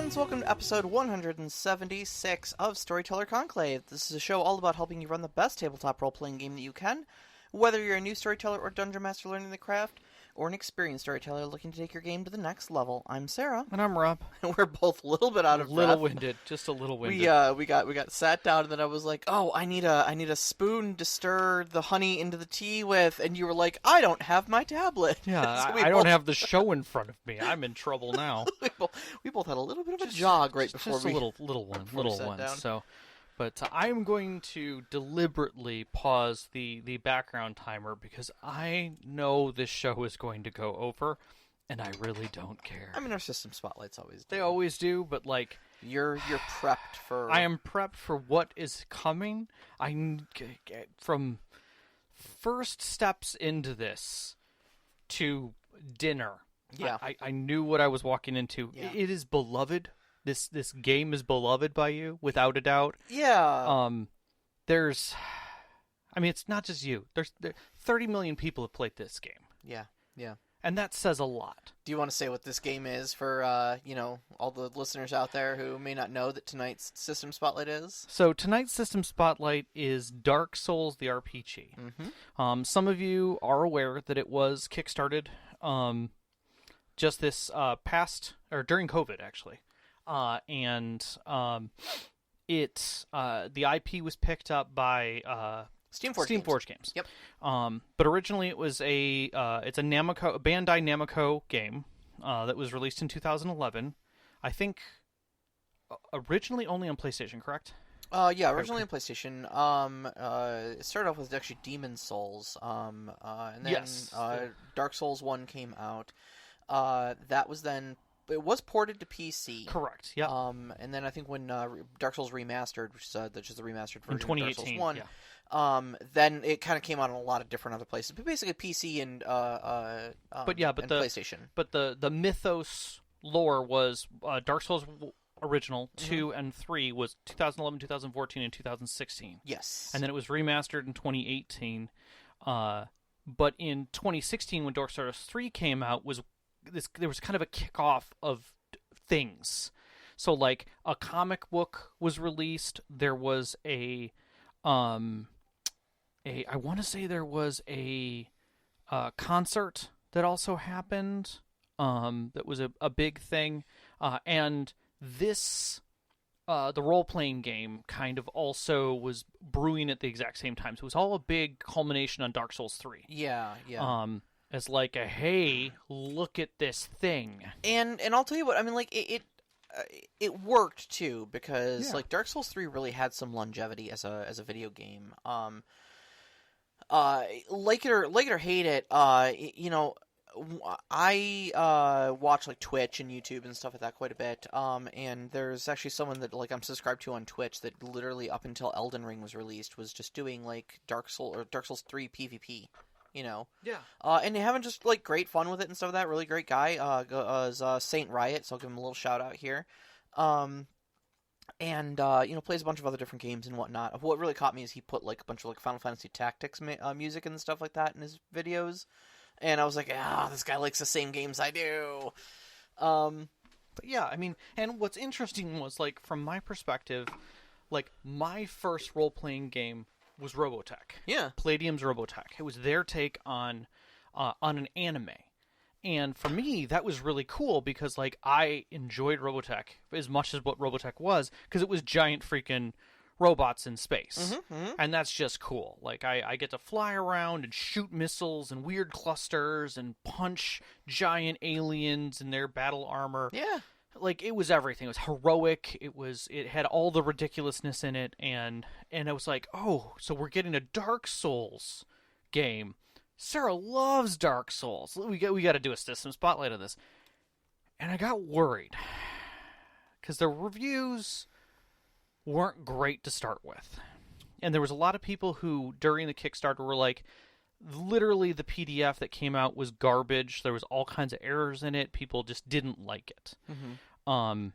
friends, welcome to episode 176 of Storyteller Conclave. This is a show all about helping you run the best tabletop role-playing game that you can, whether you're a new storyteller or dungeon master learning the craft, or an experienced storyteller looking to take your game to the next level. I'm Sarah. And I'm Rob. And we're both a little bit out of breath. A little winded, just a little winded. We got sat down, and then I was like, "Oh, I need a spoon to stir the honey into the tea with," and you were like, "I don't have my tablet." Yeah, so I don't have the show in front of me. I'm in trouble now. we both had a little bit of a jog right before just we a little one. Down. So, but I'm going to deliberately pause the background timer because I know this show is going to go over, and I really don't care. I mean, our system spotlights always do. They always do, but like you're prepped for. I am prepped for what is coming. From first steps into this to dinner. Yeah, I knew what I was walking into. Yeah. It is beloved. This game is beloved by you, without a doubt. Yeah. It's not just you. There's 30 million people have played this game. Yeah. And that says a lot. Do you want to say what this game is for, all the listeners out there who may not know that tonight's System Spotlight is? So tonight's System Spotlight is Dark Souls, the RPG. Mm-hmm. Some of you are aware that it was kickstarted just this during COVID, actually. The IP was picked up by Steamforge Games. Yep. But originally it was a Bandai Namco game that was released in 2011. I think originally only on PlayStation, correct? Originally on PlayStation. It started off with actually Demon Souls. And then yes. Dark Souls 1 came out. That was then. It was ported to PC. Correct, yeah. And then I think when Dark Souls Remastered, which is the remastered version in 2018, of Dark Souls 1, yeah. then it kind of came out in a lot of different other places. But basically PC and PlayStation. But the mythos lore was Dark Souls original, Mm-hmm. 2 and 3 was 2011, 2014, and 2016. Yes. And then it was remastered in 2018. But in 2016, when Dark Souls 3 came out, there was kind of a kickoff of things. So, like, a comic book was released. There was I want to say there was a concert that also happened. That was a big thing. And this, the role-playing game kind of also was brewing at the exact same time. So it was all a big culmination on Dark Souls 3. Yeah. As like hey, look at this thing. And I'll tell you what, I mean, like, it worked, too, because, like, Dark Souls 3 really had some longevity as a video game. Like it or hate it, I watch, like, Twitch and YouTube and stuff like that quite a bit, and there's actually someone that, like, I'm subscribed to on Twitch that literally up until Elden Ring was released was just doing, like, Dark Souls 3 PvP. Yeah. And having just, like, great fun with it and stuff like that. Really great guy. Is Saint Riot, so I'll give him a little shout out here. And plays a bunch of other different games and whatnot. What really caught me is he put, like, a bunch of, like, Final Fantasy Tactics music and stuff like that in his videos. And I was like, this guy likes the same games I do. But yeah, I mean, and what's interesting was, like, from my perspective, like, my first role-playing game was Robotech. Yeah. Palladium's Robotech. It was their take on an anime. And for me, that was really cool because, like, I enjoyed Robotech as much as what Robotech was because it was giant freaking robots in space. Mm-hmm. And that's just cool. Like, I get to fly around and shoot missiles and weird clusters and punch giant aliens in their battle armor. Yeah. Like, it was everything. It was heroic. It had all the ridiculousness in it, and I was like, oh, so we're getting a Dark Souls game. Sarah loves Dark Souls. We got to do a system spotlight on this. And I got worried because the reviews weren't great to start with. And there was a lot of people who, during the Kickstarter, were like, literally the PDF that came out was garbage. There was all kinds of errors in it. People just didn't like it. Mm-hmm.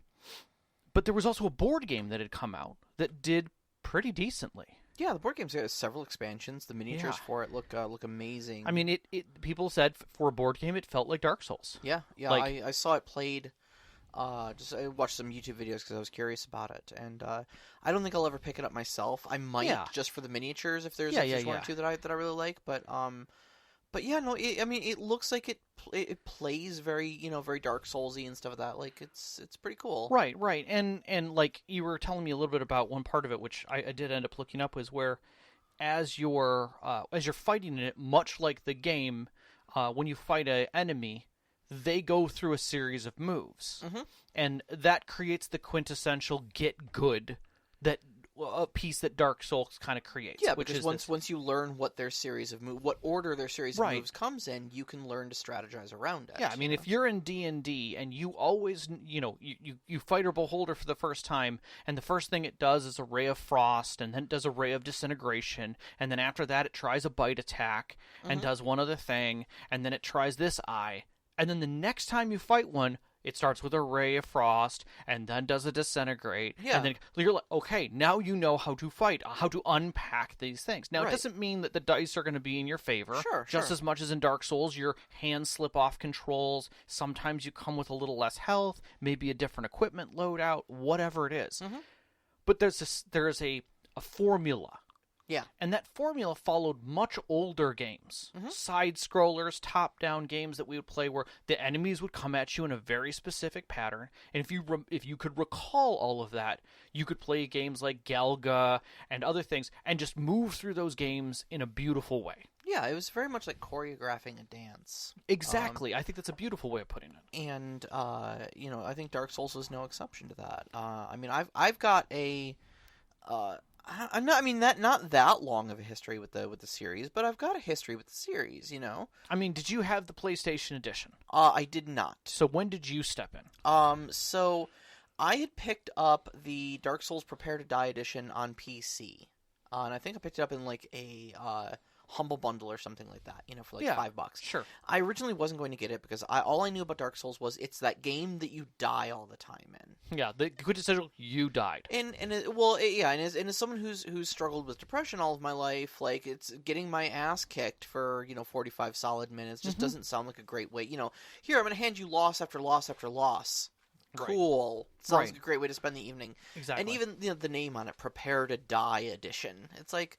But there was also a board game that had come out that did pretty decently. Yeah, the board game's got several expansions. The miniatures for it look amazing. I mean, it people said for a board game it felt like Dark Souls. Yeah. Like, I saw it played I watched some YouTube videos because I was curious about it, and I don't think I'll ever pick it up myself. I might just for the miniatures if there's one or two that I really like, but yeah, no, I mean it looks like it plays very very Dark Soulsy and stuff like that. Like it's pretty cool. Right, and like you were telling me a little bit about one part of it, which I did end up looking up, was where as you're fighting in it, much like the game, when you fight an enemy, they go through a series of moves, and that creates the quintessential get good a piece that Dark Souls kind of creates. Yeah, because once you learn what their series of what order their series of moves comes in, you can learn to strategize around it. Yeah, I mean, if you're in D&D and you always, you fight a beholder for the first time, and the first thing it does is a ray of frost, and then it does a ray of disintegration, and then after that it tries a bite attack and does one other thing, and then it tries this eye, and then the next time you fight one, it starts with a ray of frost, and then does a disintegrate. Yeah. And then you're like, okay, now you know how to fight, how to unpack these things. Now, it doesn't mean that the dice are going to be in your favor. Just as much as in Dark Souls, your hands slip off controls. Sometimes you come with a little less health, maybe a different equipment loadout, whatever it is. But there's a formula. Yeah. And that formula followed much older games. Side-scrollers, top-down games that we would play where the enemies would come at you in a very specific pattern. And if you could recall all of that, you could play games like Galga and other things and just move through those games in a beautiful way. Yeah, it was very much like choreographing a dance. Exactly. I think that's a beautiful way of putting it. And, I think Dark Souls was no exception to that. I mean, I've got a... not that long of a history with the series, but I've got a history with the series, I mean, did you have the PlayStation Edition? I did not. So when did you step in? So I had picked up the Dark Souls Prepare to Die edition on PC. And I think I picked it up in like a Humble Bundle or something like that, for like $5. Sure. I originally wasn't going to get it because all I knew about Dark Souls was it's that game that you die all the time in. Yeah, the quintessential you died. And as someone who's struggled with depression all of my life, like it's getting my ass kicked for 45 solid minutes just doesn't sound like a great way. Here I'm going to hand you loss after loss after loss. Cool. Sounds like a great way to spend the evening. Exactly. And even the name on it, Prepare to Die Edition. It's like,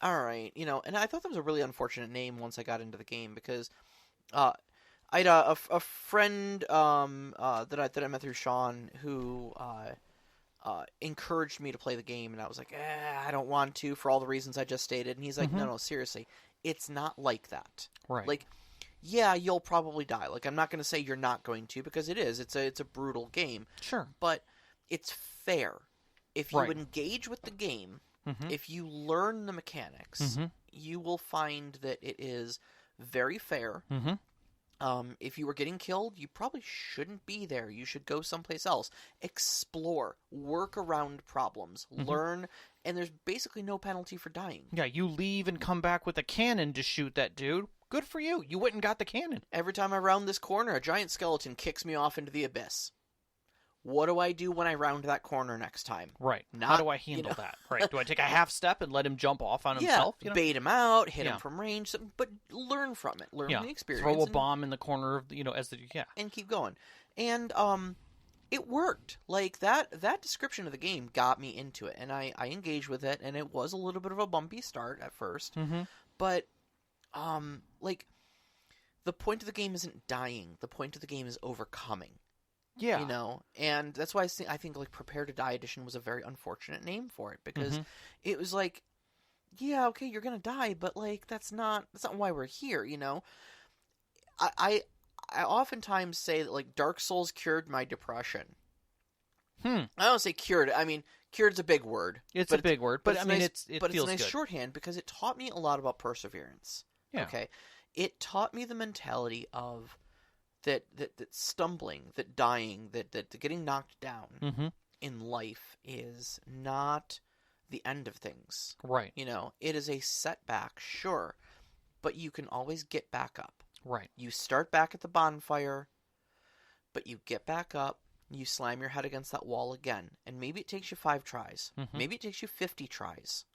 all right, and I thought that was a really unfortunate name once I got into the game because I had a friend that I met through Sean who encouraged me to play the game, and I was like, I don't want to for all the reasons I just stated. And he's like, no, seriously, it's not like that. Right. Like, yeah, you'll probably die. Like, I'm not going to say you're not going to because it is. It's a brutal game. Sure. But it's fair. If you engage with the game, if you learn the mechanics, you will find that it is very fair. If you were getting killed, you probably shouldn't be there. You should go someplace else. Explore. Work around problems. Learn. And there's basically no penalty for dying. Yeah, you leave and come back with a cannon to shoot that dude. Good for you. You went and got the cannon. Every time I round this corner, a giant skeleton kicks me off into the abyss. What do I do when I round that corner next time? Right. How do I handle that? Right. Do I take a half step and let him jump off on himself? Bait him out, hit him from range, but learn from it. Learn from the experience. Throw a bomb in the corner of and keep going. And it worked. Like that description of the game got me into it, and I engaged with it, and it was a little bit of a bumpy start at first, but like the point of the game isn't dying. The point of the game is overcoming. Yeah. And that's why I think like Prepare to Die Edition was a very unfortunate name for it because it was like, yeah, okay, you're going to die, but like that's not why we're here, I oftentimes say that like Dark Souls cured my depression. I don't say cured. I mean, cured's a big word. It's a big word, but I mean, nice, it but feels it's a nice good. shorthand because it taught me a lot about perseverance. Yeah. Okay. It taught me the mentality of that stumbling, that dying, that getting knocked down in life is not the end of things. Right. It is a setback, sure, but you can always get back up. Right. You start back at the bonfire, but you get back up, you slam your head against that wall again, and maybe it takes you 5 tries. Maybe it takes you 50 tries.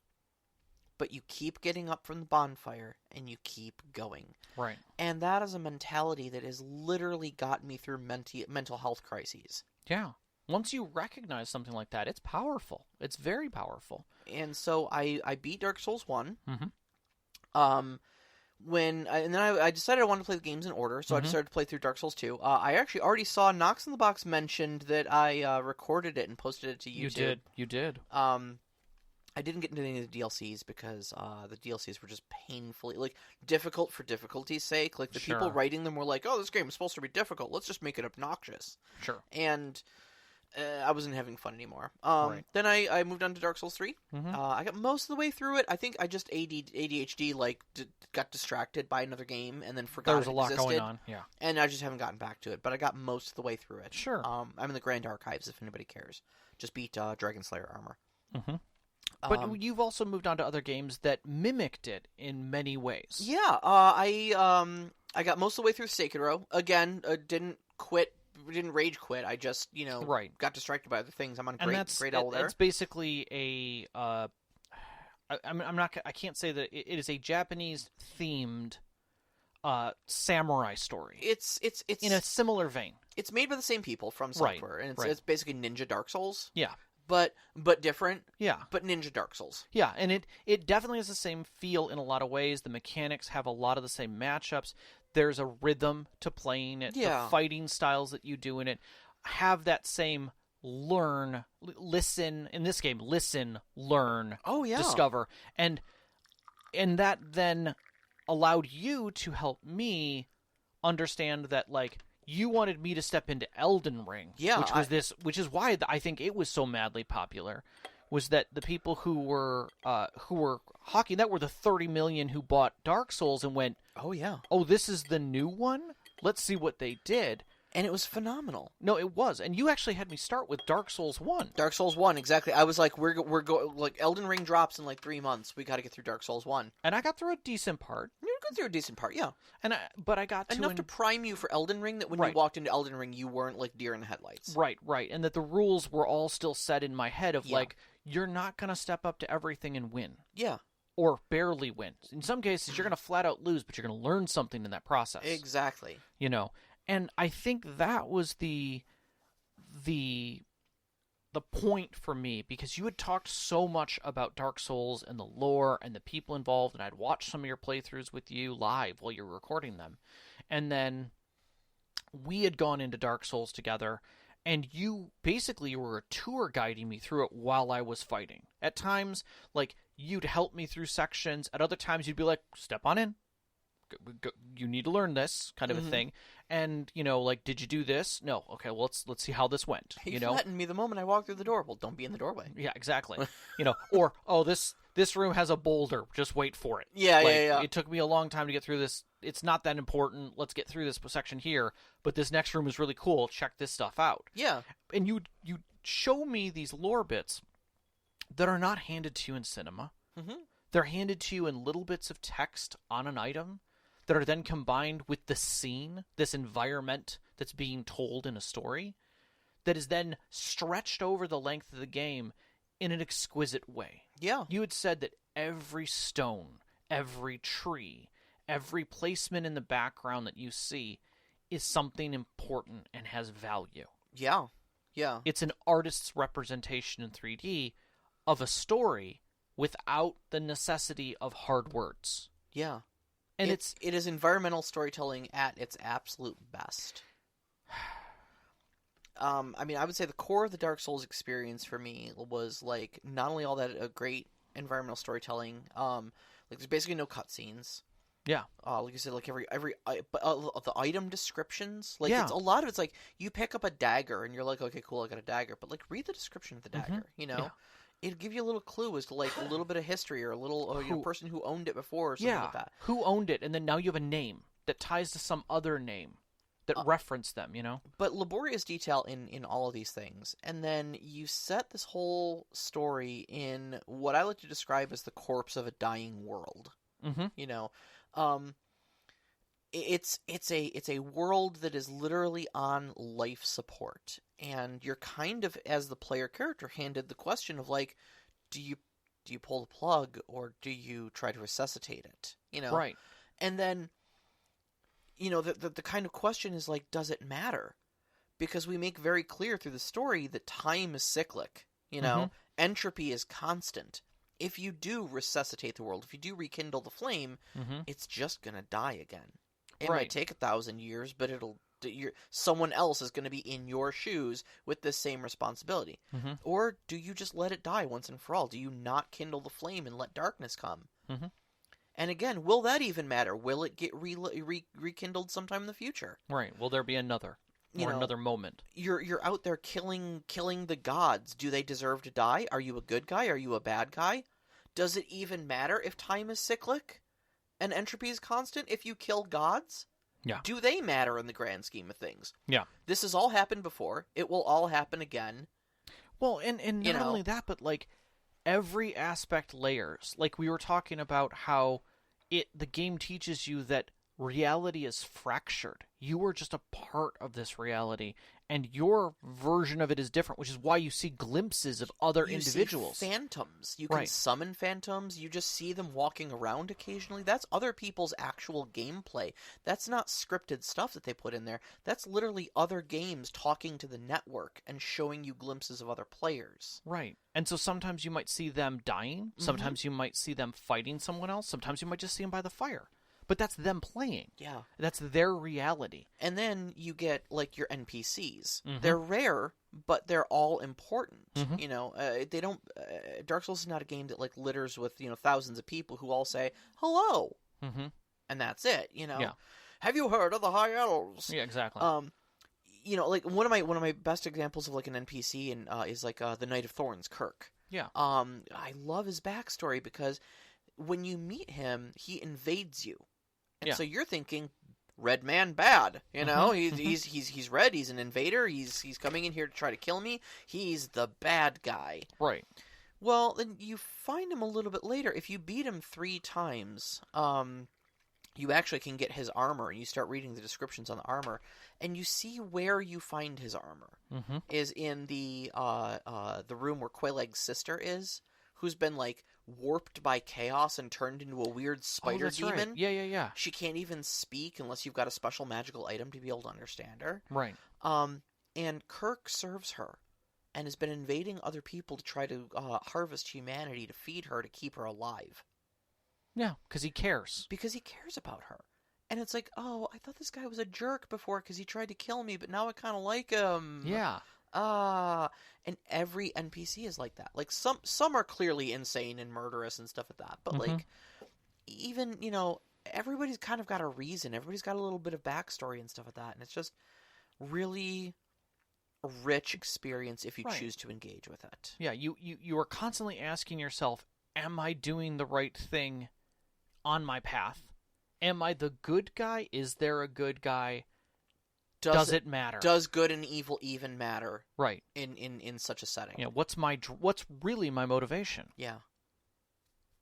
But you keep getting up from the bonfire, and you keep going. Right. And that is a mentality that has literally gotten me through mental health crises. Yeah. Once you recognize something like that, it's powerful. It's very powerful. And so I beat Dark Souls 1. Mm-hmm. And then I decided I wanted to play the games in order, so I decided to play through Dark Souls 2. I actually already saw Knox in the Box mentioned that I recorded it and posted it to YouTube. You did. I didn't get into any of the DLCs because the DLCs were just painfully, like, difficult for difficulty's sake. Like, the people writing them were like, oh, this game is supposed to be difficult. Let's just make it obnoxious. Sure. And I wasn't having fun anymore. Right. Then I moved on to Dark Souls 3. Mm-hmm. I got most of the way through it. I think I just ADHD, like, got distracted by another game and then forgot there was a lot going on, yeah. And I just haven't gotten back to it. But I got most of the way through it. Sure. I'm in the Grand Archives, if anybody cares. Just beat Dragon Slayer armor. Mm-hmm. But you've also moved on to other games that mimicked it in many ways. Yeah, I got most of the way through Sekiro. Again, didn't rage quit. I just, got distracted by other things. I'm on great level there. It's basically a I can't say that it is a Japanese themed samurai story. It's in a similar vein. It's made by the same people from software, and it's basically Ninja Dark Souls. Yeah. But different. Yeah. But Ninja Dark Souls. Yeah, and it definitely has the same feel in a lot of ways. The mechanics have a lot of the same matchups. There's a rhythm to playing it. Yeah. The fighting styles that you do in it have that same listen, in this game, learn, oh, yeah. discover. And that then allowed you to help me understand that, like, you wanted me to step into Elden Ring, yeah, which is why I think it was so madly popular, was that the people who were hawking that were the 30 million who bought Dark Souls and went, oh yeah, oh, this is the new one? Let's see what they did. And it was phenomenal. No, it was. And you actually had me start with Dark Souls 1. Dark Souls 1, exactly. I was like, we're going, like, Elden Ring drops in like 3 months. We got to get through Dark Souls 1. And I got through a decent part. You got through a decent part, yeah. But I got enough to prime you for Elden Ring that when you walked into Elden Ring, you weren't like deer in the headlights. Right. And that the rules were all still set in my head of like, you're not going to step up to everything and win. Yeah. Or barely win. In some cases, you're going to flat out lose, but you're going to learn something in that process. Exactly. And I think that was the point for me, because you had talked so much about Dark Souls and the lore and the people involved, and I'd watched some of your playthroughs with you live while you were recording them. And then we had gone into Dark Souls together, and you basically were a tour guiding me through it while I was fighting. At times, like, you'd help me through sections. At other times, you'd be like, step on in. You need to learn this kind of a thing. And, like, did you do this? No. Okay, well, let's see how this went. You flattened me the moment I walked through the door. Well, don't be in the doorway. Yeah, exactly. Or, oh, this room has a boulder. Just wait for it. Yeah, yeah. It took me a long time to get through this. It's not that important. Let's get through this section here. But this next room is really cool. Check this stuff out. Yeah. And you show me these lore bits that are not handed to you in cinema. Mm-hmm. They're handed to you in little bits of text on an item that are then combined with the scene, this environment that's being told in a story, that is then stretched over the length of the game in an exquisite way. Yeah. You had said that every stone, every tree, every placement in the background that you see is something important and has value. Yeah. Yeah. It's an artist's representation in 3D of a story without the necessity of hard words. Yeah. And it is environmental storytelling at its absolute best. I would say the core of the Dark Souls experience for me was, like, not only all that great environmental storytelling, like, there's basically no cutscenes. Yeah. Like you said, like, the item descriptions, like, yeah. It's a lot of it's like, you pick up a dagger, and you're like, okay, cool, I got a dagger, but, like, read the description of the dagger, Yeah. It'd give you a little clue as to, like, a little bit of history or a little person who owned it before or something like that. Who owned it, and then now you have a name that ties to some other name that reference them, But laborious detail in all of these things. And then you set this whole story in what I like to describe as the corpse of a dying world. Mm-hmm. It's a world that is literally on life support, and you're kind of, as the player character, handed the question of, like, do you pull the plug or do you try to resuscitate it? Right. And then, the kind of question is like, does it matter? because we make very clear through the story that time is cyclic. You know, entropy is constant. If you do resuscitate the world, if you do rekindle the flame, it's just going to die again. It might take 1,000 years, but someone else is going to be in your shoes with this same responsibility. Or do you just let it die once and for all? Do you not kindle the flame and let darkness come? And again, will that even matter? Will it get rekindled sometime in the future? Right. Will there be another? Or another moment? You're out there killing the gods. Do they deserve to die? Are you a good guy? Are you a bad guy? Does it even matter if time is cyclic and entropy is constant if you kill gods? Yeah. Do they matter in the grand scheme of things? Yeah. This has all happened before. It will all happen again. Well, and not only that, but like every aspect layers. Like we were talking about how the game teaches you that reality is fractured. You are just a part of this reality, and your version of it is different, which is why you see glimpses of other individuals. See phantoms. You can summon phantoms. You just see them walking around occasionally. That's other people's actual gameplay. That's not scripted stuff that they put in there. That's literally other games talking to the network and showing you glimpses of other players. Right. And so sometimes you might see them dying. Sometimes you might see them fighting someone else. Sometimes you might just see them by the fire. But that's them playing. Yeah. That's their reality. And then you get, like, your NPCs. They're rare, but they're all important. You know, they don't... Dark Souls is not a game that, like, litters with, thousands of people who all say, hello! And that's it, Yeah. Have you heard of the High Elves? Yeah, exactly. Like, one of my best examples of, like, an NPC is, like, the Knight of Thorns, Kirk. Yeah. I love his backstory because when you meet him, he invades you. And so you're thinking, red man bad, he's red, he's an invader, he's coming in here to try to kill me, he's the bad guy. Right. Well, then you find him a little bit later. If you beat him 3 times, you actually can get his armor, and you start reading the descriptions on the armor, and you see where you find his armor is in the room where Quelaag's sister is, who's been, like, warped by chaos and turned into a weird spider demon. Right. Yeah. She can't even speak unless you've got a special magical item to be able to understand her. Right. And Kirk serves her and has been invading other people to try to harvest humanity to feed her to keep her alive. Yeah, because he cares. Because he cares about her. And it's like, oh, I thought this guy was a jerk before because he tried to kill me, but now I kind of like him. Yeah. And every NPC is like that. Like, some are clearly insane and murderous and stuff like that. But, like, even, everybody's kind of got a reason. Everybody's got a little bit of backstory and stuff like that. And it's just really a rich experience if you choose to engage with it. Yeah, you are constantly asking yourself, am I doing the right thing on my path? Am I the good guy? Is there a good guy? Does it matter? Does good and evil even matter? Right. In such a setting? Yeah. What's really my motivation? Yeah.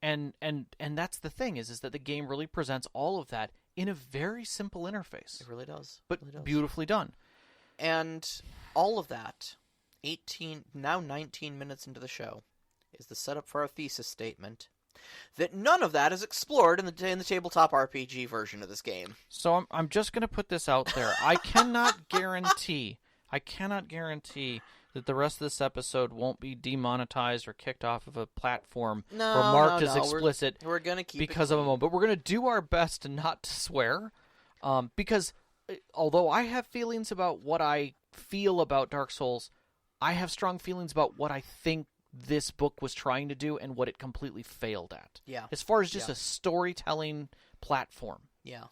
And that's the thing is that the game really presents all of that in a very simple interface. It really does. But really does. Beautifully done. And all of that, 19 minutes into the show, is the setup for our thesis statement that none of that is explored in the tabletop RPG version of this game. So I'm just going to put this out there. I cannot guarantee that the rest of this episode won't be demonetized or kicked off of a platform or marked as explicit. We're going to keep because of a moment. But we're going to do our best not to swear, because although I have feelings about what I feel about Dark Souls, I have strong feelings about what I think this book was trying to do and what it completely failed at. Yeah. As far as just a storytelling platform. Yeah.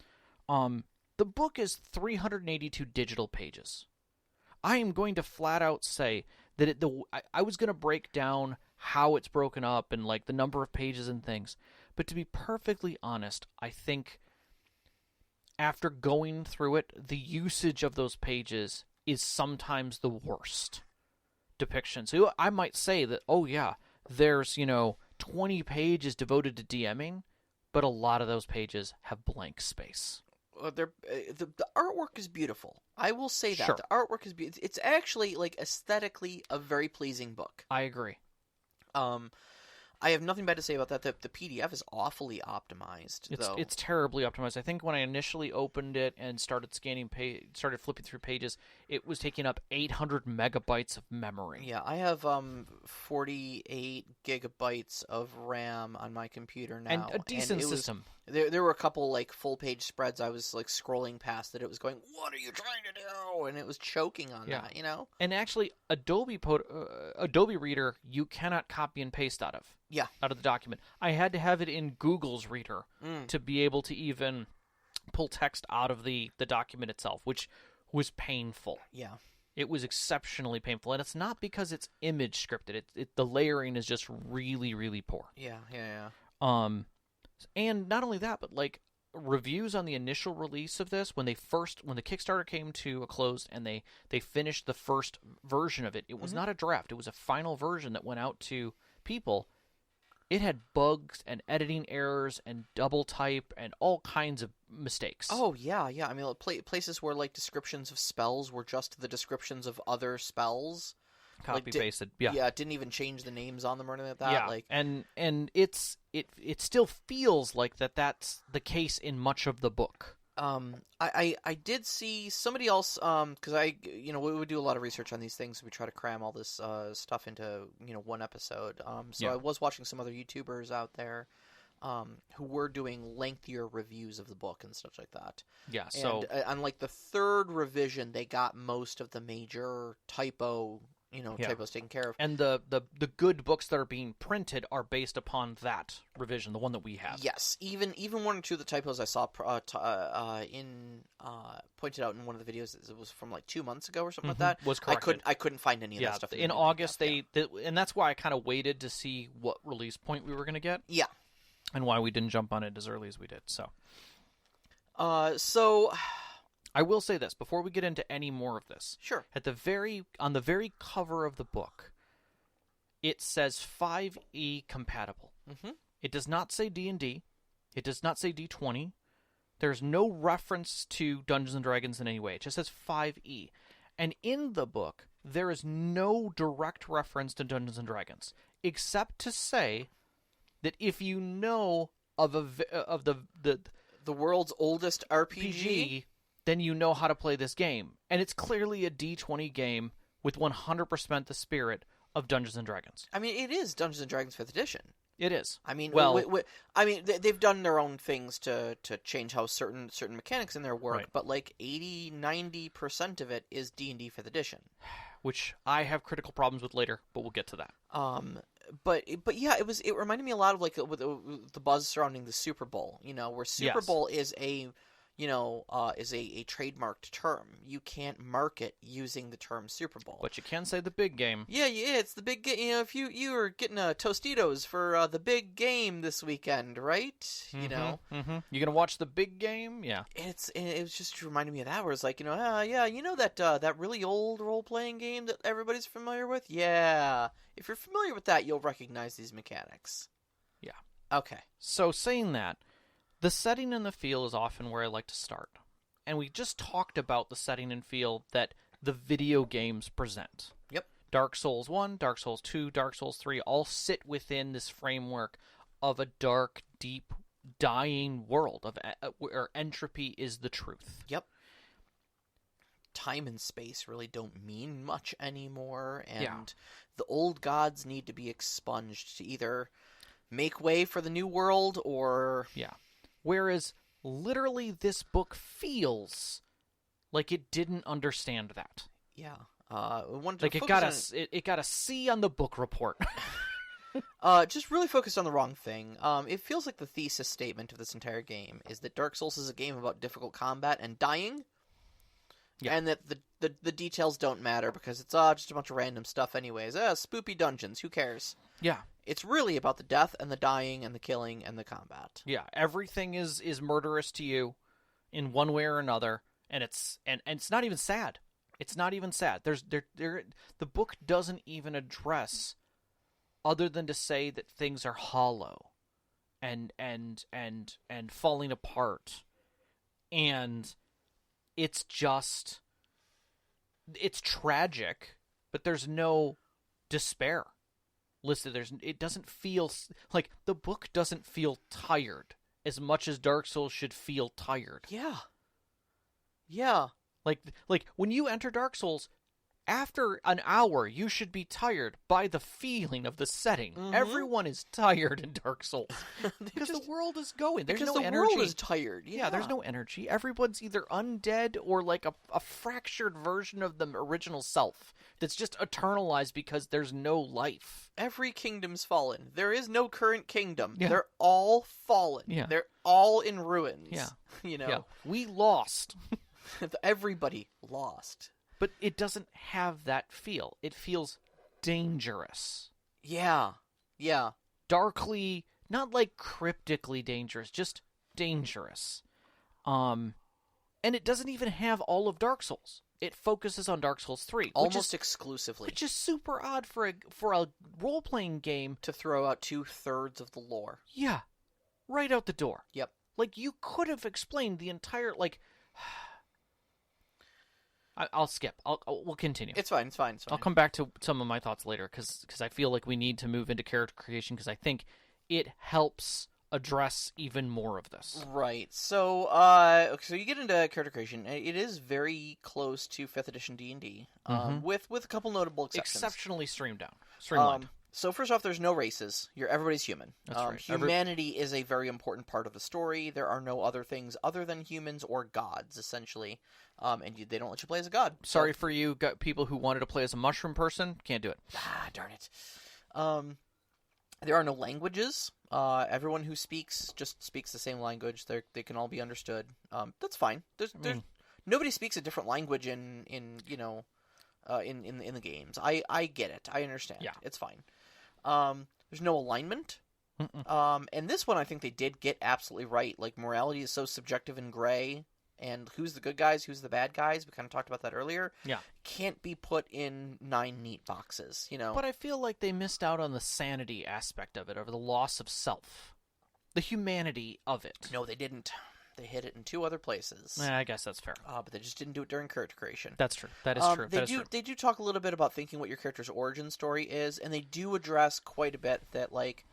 The book is 382 digital pages. I am going to flat out say that I was going to break down how it's broken up and like the number of pages and things. But to be perfectly honest, I think after going through it, the usage of those pages is sometimes the worst depiction. So I might say that, oh yeah, there's, 20 pages devoted to DMing, but a lot of those pages have blank space. The artwork is beautiful. I will say that. Sure. The artwork is beautiful. It's actually, like, aesthetically a very pleasing book. I agree. I have nothing bad to say about that. The PDF is awfully optimized, though. It's terribly optimized. I think when I initially opened it and started started flipping through pages, it was taking up 800 megabytes of memory. Yeah, I have 48 gigabytes of RAM on my computer now, And a decent system. There were a couple like full page spreads I was like scrolling past that it was going, "What are you trying to do?" And it was choking on that, you know. And actually, Adobe Reader you cannot copy and paste out of. Yeah. Out of the document. I had to have it in Google's Reader to be able to even pull text out of the document itself, which was painful. Yeah. It was exceptionally painful, and it's not because it's image scripted. The layering is just really, really poor. Yeah. And not only that, but like reviews on the initial release of this, when the Kickstarter came to a close and they finished the first version of it, it was not a draft. It was a final version that went out to people. It had bugs and editing errors and double type and all kinds of mistakes. Oh, yeah. I mean, places where, like, descriptions of spells were just the descriptions of other spells. Copy-pasted, Yeah, it didn't even change the names on them or anything like that. Yeah, like, and it still feels like that's the case in much of the book. I did see somebody else, because we would do a lot of research on these things. We try to cram all this stuff into, one episode. So I was watching some other YouTubers out there who were doing lengthier reviews of the book and stuff like that. Yeah, so... And on, like, the third revision, they got most of the major typos taken care of. And the good books that are being printed are based upon that revision, the one that we have. Yes, even one or two of the typos I saw pointed out in one of the videos, it was from like 2 months ago or something like that. Was corrected. I couldn't find any of that stuff. In August, and that's why I kind of waited to see what release point we were going to get. Yeah. And why we didn't jump on it as early as we did. So I will say this before we get into any more of this. Sure. On the very cover of the book, it says 5e compatible. Mm-hmm. It does not say D&D. It does not say D20. There's no reference to Dungeons and Dragons in any way. It just says 5e. And in the book, there is no direct reference to Dungeons and Dragons, except to say that if you know of the world's oldest RPG, then you know how to play this game. And it's clearly a D20 game with 100% the spirit of Dungeons & Dragons. I mean, it is Dungeons & Dragons 5th edition. It is. I mean, well, they've done their own things to change how certain mechanics in there work, right. But like 80-90% of it is D&D 5th edition. Which I have critical problems with later, but we'll get to that. But yeah, it reminded me a lot of like with the buzz surrounding the Super Bowl, where Super Bowl is a trademarked term. You can't market using the term Super Bowl. But you can say the big game. Yeah, it's the big game. If you were getting Tostitos for the big game this weekend, right? Mm-hmm. You're gonna watch the big game, yeah. It was just reminding me of that, where it's like, that really old role playing game that everybody's familiar with. Yeah, if you're familiar with that, you'll recognize these mechanics. Yeah. Okay. So saying that, the setting and the feel is often where I like to start. And we just talked about the setting and feel that the video games present. Yep. Dark Souls 1, Dark Souls 2, Dark Souls 3 all sit within this framework of a dark, deep, dying world where entropy is the truth. Yep. Time and space really don't mean much anymore, and the old gods need to be expunged to either make way for the new world or... Yeah. Whereas, literally, this book feels like it didn't understand that. Yeah. It got a C on the book report. Just really focused on the wrong thing. It feels like the thesis statement of this entire game is that Dark Souls is a game about difficult combat and dying, and that the details don't matter because it's just a bunch of random stuff anyways. Spoopy dungeons, who cares? Yeah. It's really about the death and the dying and the killing and the combat. Yeah, everything is murderous to you in one way or another, and it's not even sad. It's not even sad. The book doesn't even address other than to say that things are hollow and falling apart. And it's tragic, but there's no despair. listed. It doesn't feel like the book doesn't feel tired as much as Dark Souls should feel tired. Yeah. Yeah. Like when you enter Dark Souls, after an hour, you should be tired by the feeling of the setting. Mhm. Everyone is tired in Dark Souls because the world is going. There's no energy. World is tired. Yeah. There's no energy. Everyone's either undead or like a fractured version of the original self that's just eternalized because there's no life. Every kingdom's fallen. There is no current kingdom. Yeah. They're all fallen. Yeah. They're all in ruins. Yeah. You know, Yeah, we lost. everybody lost. But it doesn't have that feel. It feels dangerous. Yeah. Yeah. Darkly, not like cryptically dangerous, just dangerous. And it doesn't even have all of Dark Souls. It focuses on Dark Souls 3. Almost exclusively. Which is super odd for a role-playing game. To throw out 2/3 of the lore. Yeah. Right out the door. Yep. Like, you could have explained the entire, like... I'll skip. We'll continue. It's fine. I'll come back to some of my thoughts later because I feel like we need to move into character creation because I think it helps address even more of this. Right. So, so you get into character creation. It is very close to 5th edition D&D, with a couple notable exceptions. Exceptionally streamlined. So first off, there's no races. Everybody's human. That's right. Humanity is a very important part of the story. There are no other things other than humans or gods, essentially. And they don't let you play as a god. Sorry for you people who wanted to play as a mushroom person. Can't do it. Ah, darn it. There are no languages. Everyone who speaks just speaks the same language. They can all be understood. That's fine. There's nobody speaks a different language in the games. I get it. I understand. Yeah. It's fine. There's no alignment. And this one I think they did get absolutely right. Like, morality is so subjective and gray, and who's the good guys, who's the bad guys, we kind of talked about that earlier. Yeah. Can't be put in 9 neat boxes, you know? But I feel like they missed out on the sanity aspect of it, or the loss of self. The humanity of it. No, they didn't. They hit it in 2 other places. I guess that's fair. But they just didn't do it during character creation. That's true. That is true. They do talk a little bit about thinking what your character's origin story is, and they do address quite a bit that, like,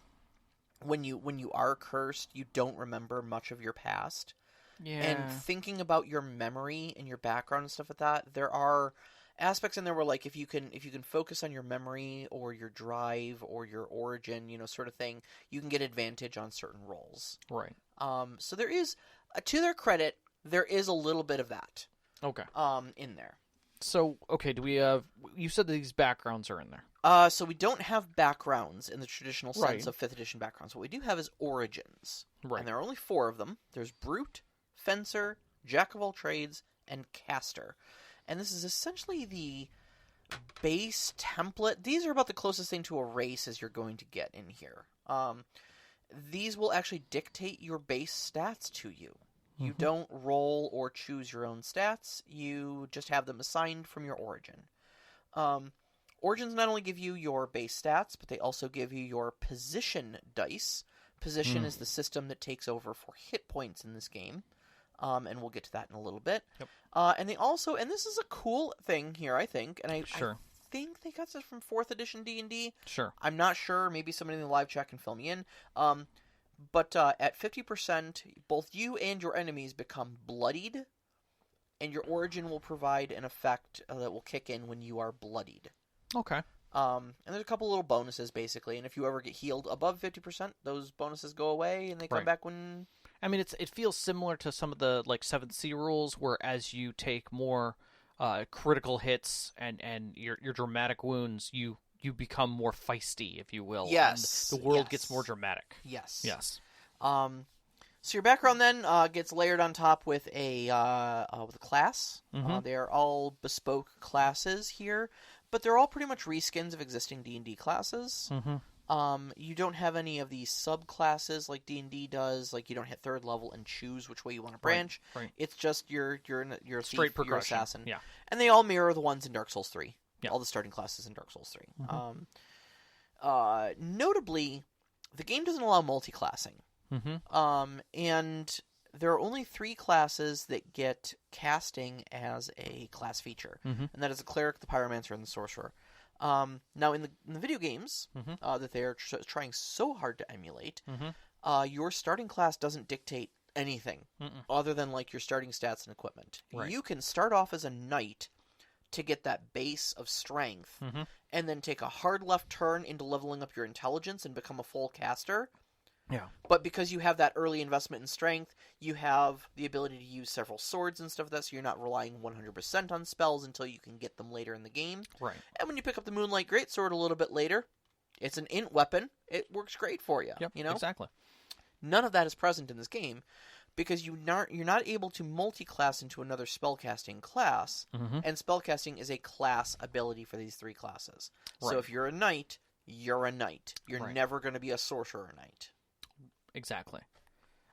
when you are cursed, you don't remember much of your past. Yeah. And thinking about your memory and your background and stuff like that, there are aspects in there where, like, if you can focus on your memory or your drive or your origin, sort of thing, you can get advantage on certain roles. Right. So there is, to their credit, there is a little bit of that. Okay. In there. So, okay, do we have... You said that these backgrounds are in there. So we don't have backgrounds in the traditional sense of 5th edition backgrounds. What we do have is origins. Right. And there are only 4 of them. There's Brute, Fencer, Jack of all trades, and Caster. And this is essentially the base template. These are about the closest thing to a race as you're going to get in here. These will actually dictate your base stats to you. You don't roll or choose your own stats. You just have them assigned from your origin. Origins not only give you your base stats, but they also give you your position dice. Position is the system that takes over for hit points in this game. And we'll get to that in a little bit. Yep. And they also, and this is a cool thing here, I think, and I think they got this from 4th edition D&D. Sure. I'm not sure. Maybe somebody in the live chat can fill me in. But at 50%, both you and your enemies become bloodied, and your origin will provide an effect that will kick in when you are bloodied. Okay. And there's a couple little bonuses, basically, and if you ever get healed above 50%, those bonuses go away, and they come back when... I mean, it feels similar to some of the, like, 7th Sea rules, where as you take more critical hits and your dramatic wounds, you become more feisty, if you will. Yes. And the world gets more dramatic. Yes. Yes. So your background then gets layered on top with a class. They are all bespoke classes here, but they're all pretty much reskins of existing D&D classes. You don't have any of these subclasses like D&D does. Like, you don't hit 3rd level and choose which way you want to branch. Right. It's just you're a straight thief, progression. you're assassin. Yeah. And they all mirror the ones in Dark Souls 3. Yeah. All the starting classes in Dark Souls 3. Notably, the game doesn't allow multi-classing. And there are only 3 classes that get casting as a class feature. And that is the Cleric, the Pyromancer, and the Sorcerer. Now, in the video games Mm-hmm. that they are trying so hard to emulate, Mm-hmm. your starting class doesn't dictate anything Mm-mm. other than like your starting stats and equipment. Right. You can start off as a knight to get that base of strength, Mm-hmm. and then take a hard left turn into leveling up your intelligence and become a full caster. Yeah. But because you have that early investment in strength, you have the ability to use several swords and stuff like that, so you're not relying 100% on spells until you can get them later in the game. Right. And when you pick up the Moonlight Greatsword a little bit later, it's an int weapon. It works great for you. Yep. You know? Exactly. None of that is present in this game because you're not able to multi-class into another spellcasting class, Mm-hmm. and spellcasting is a class ability for these three classes. So Right. if you're a knight, you're a knight. You're Right. never going to be a sorcerer knight. Exactly.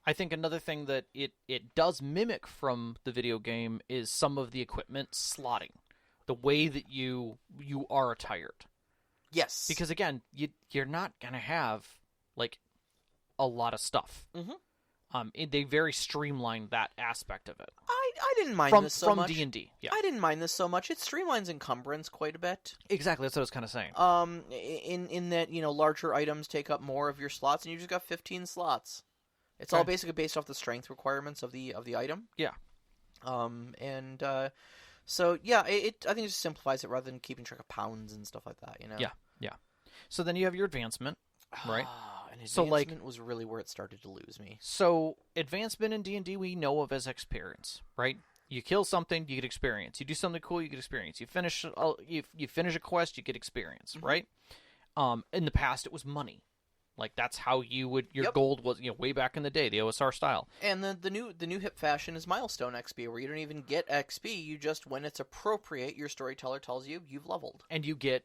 I think another thing that it does mimic from the video game is some of the equipment slotting, the way that you are attired. Yes. Because again, you're not gonna have like a lot of stuff. Mhm. They very streamlined that aspect of it I didn't mind from this so much. D&D. Yeah, I didn't mind this so much. It streamlines encumbrance quite a bit. exactly. That's what I was kind of saying. In that, larger items take up more of your slots, and you just got 15 slots. It's all Okay. basically based off the strength requirements of the item. Yeah. So yeah, I think it just simplifies it rather than keeping track of pounds and stuff like that. Yeah. So then you have your advancement, right? And So, like- advancement was really where it started to lose me. So advancement in D&D we know of as experience, right? You kill something, you get experience. You do something cool, you get experience. You finish a quest, you get experience, Mhm. right? In the past, it was money. Like that's how your Yep. gold was, way back in the day, the OSR style. And the new hip fashion is milestone XP, where you don't even get XP. You just, when it's appropriate, your storyteller tells you you've leveled. And you get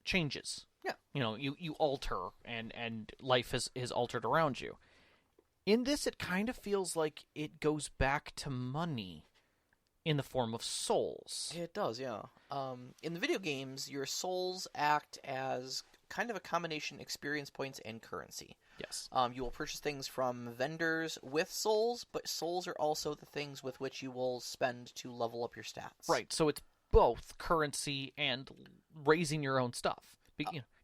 changes. Yeah. You alter, and life is altered around you. In this, it kind of feels like it goes back to money in the form of souls. It does, yeah. In the video games, your souls act as kind of a combination experience points and currency. Yes. You will purchase things from vendors with souls, but souls are also the things with which you will spend to level up your stats. Right, so it's both currency and raising your own stuff,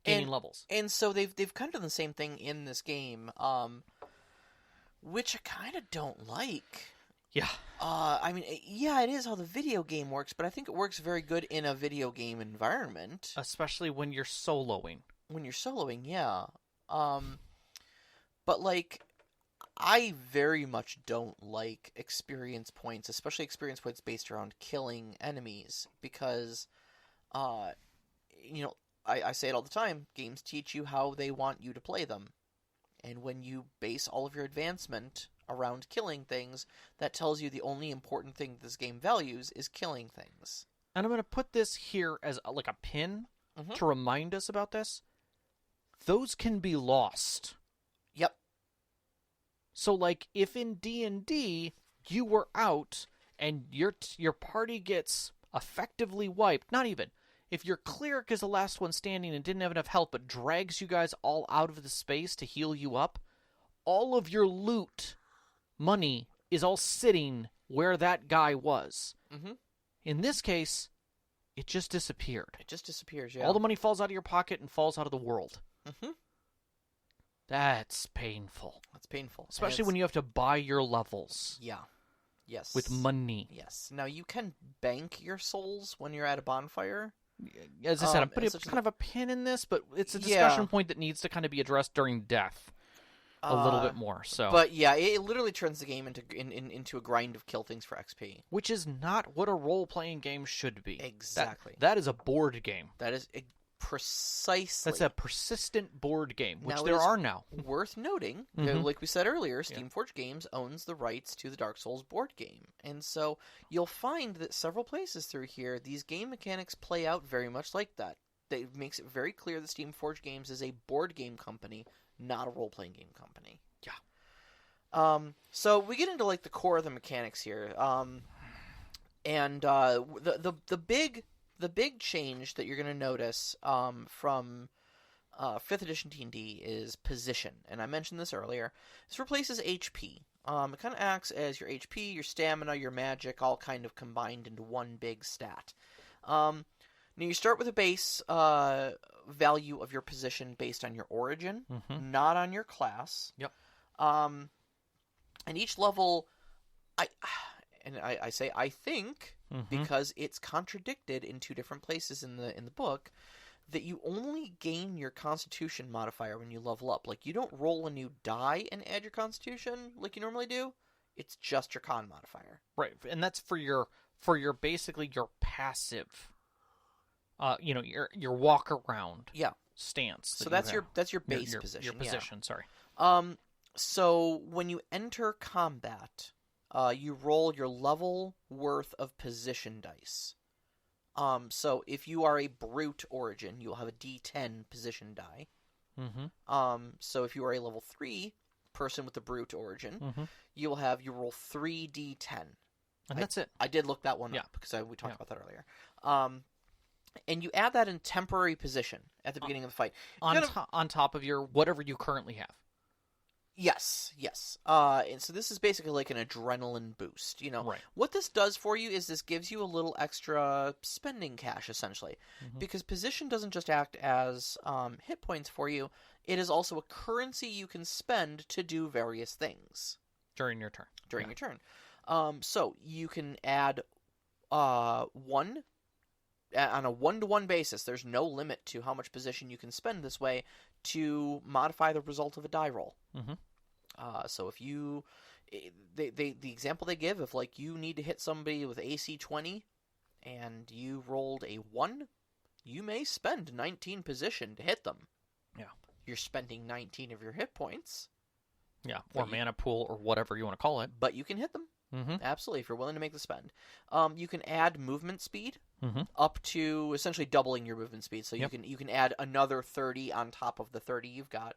gaining levels. And so they've kind of done the same thing in this game, which I kind of don't like. Yeah. Yeah, it is how the video game works, but I think it works very good in a video game environment. Especially when you're soloing. When you're soloing, yeah. But, like, I very much don't like experience points, especially experience points based around killing enemies, because, I say it all the time, games teach you how they want you to play them. And when you base all of your advancement around killing things, that tells you the only important thing this game values is killing things. And I'm going to put this here as like a pin Mhm. to remind us about this. Those can be lost. Yep. So, like, if in D&D you were out and your party gets effectively wiped, not even, if your cleric is the last one standing and didn't have enough health but drags you guys all out of the space to heal you up, all of your loot money is all sitting where that guy was. Mm-hmm. In this case, it just disappeared. It just disappears, yeah. All the money falls out of your pocket and falls out of the world. Mm-hmm. That's painful. That's painful. Especially when you have to buy your levels Yeah. Yes. with money. Yes. Now, you can bank your souls when you're at a bonfire. As I said, I'm putting such kind of a pin in this, but it's a Yeah. discussion point that needs to kind of be addressed during death a little bit more. So, But yeah, it literally turns the game into a grind of kill things for XP. which is not what a role-playing game should be. Exactly. That is a board game. That is precisely. That's a persistent board game, which Now, it there is are now. worth noting, Mhm. like we said earlier, Steamforged Games owns the rights to the Dark Souls board game. And so you'll find that several places through here, these game mechanics play out very much like that. It makes it very clear that Steamforged Games is a board game company, not a role-playing game company. Yeah. So we get into, like, the core of the mechanics here. The big change that you're going to notice from 5th edition D&D is position, and I mentioned this earlier. This replaces HP. It kind of acts as your HP, your stamina, your magic, all kind of combined into one big stat. Now you start with a base value of your position based on your origin, not on your class. Yep. And each level, I say I think because it's contradicted in two different places in the book, that you only gain your Constitution modifier when you level up. Like, you don't roll a new die and add your Constitution like you normally do. It's just your Con modifier. Right, and that's for your basically your passive, your walk around. Stance. So that's your base position. Your position. Sorry. So when you enter combat, you roll your level worth of position dice. So if you are a brute origin, you'll have a D10 position die. So if you are a level 3 person with the brute origin, you roll 3d10. And that's it. I did look that one up because we talked about that earlier. And you add that in temporary position at the beginning of the fight. On top of your whatever you currently have. Yes. And so this is basically like an adrenaline boost. Right. What this does for you is this gives you a little extra spending cash, essentially, because position doesn't just act as hit points for you. It is also a currency you can spend to do various things during your turn. Your turn. So you can add one on a 1-to-1 basis. There's no limit to how much position you can spend this way to modify the result of a die roll. So if you, the example they give, if like you need to hit somebody with AC 20 and you rolled a 1, you may spend 19 position to hit them. Yeah. You're spending 19 of your hit points. Yeah, or mana pool or whatever you want to call it. But you can hit them. Absolutely, if you're willing to make the spend. You can add movement speed up to essentially doubling your movement speed. So you can add another 30 on top of the 30 you've got.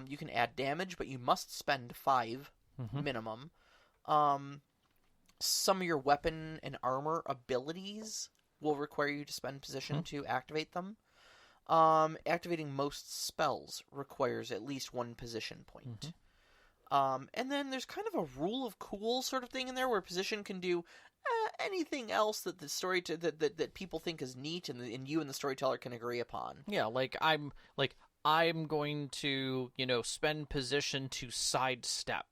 You can add damage, but you must spend 5 minimum. Some of your weapon and armor abilities will require you to spend position to activate them. Activating most spells requires at least 1 position point. And then there's kind of a rule of cool sort of thing in there where position can do anything else that the story that people think is neat and you and the storyteller can agree upon. Yeah, I'm going to spend position to sidestep,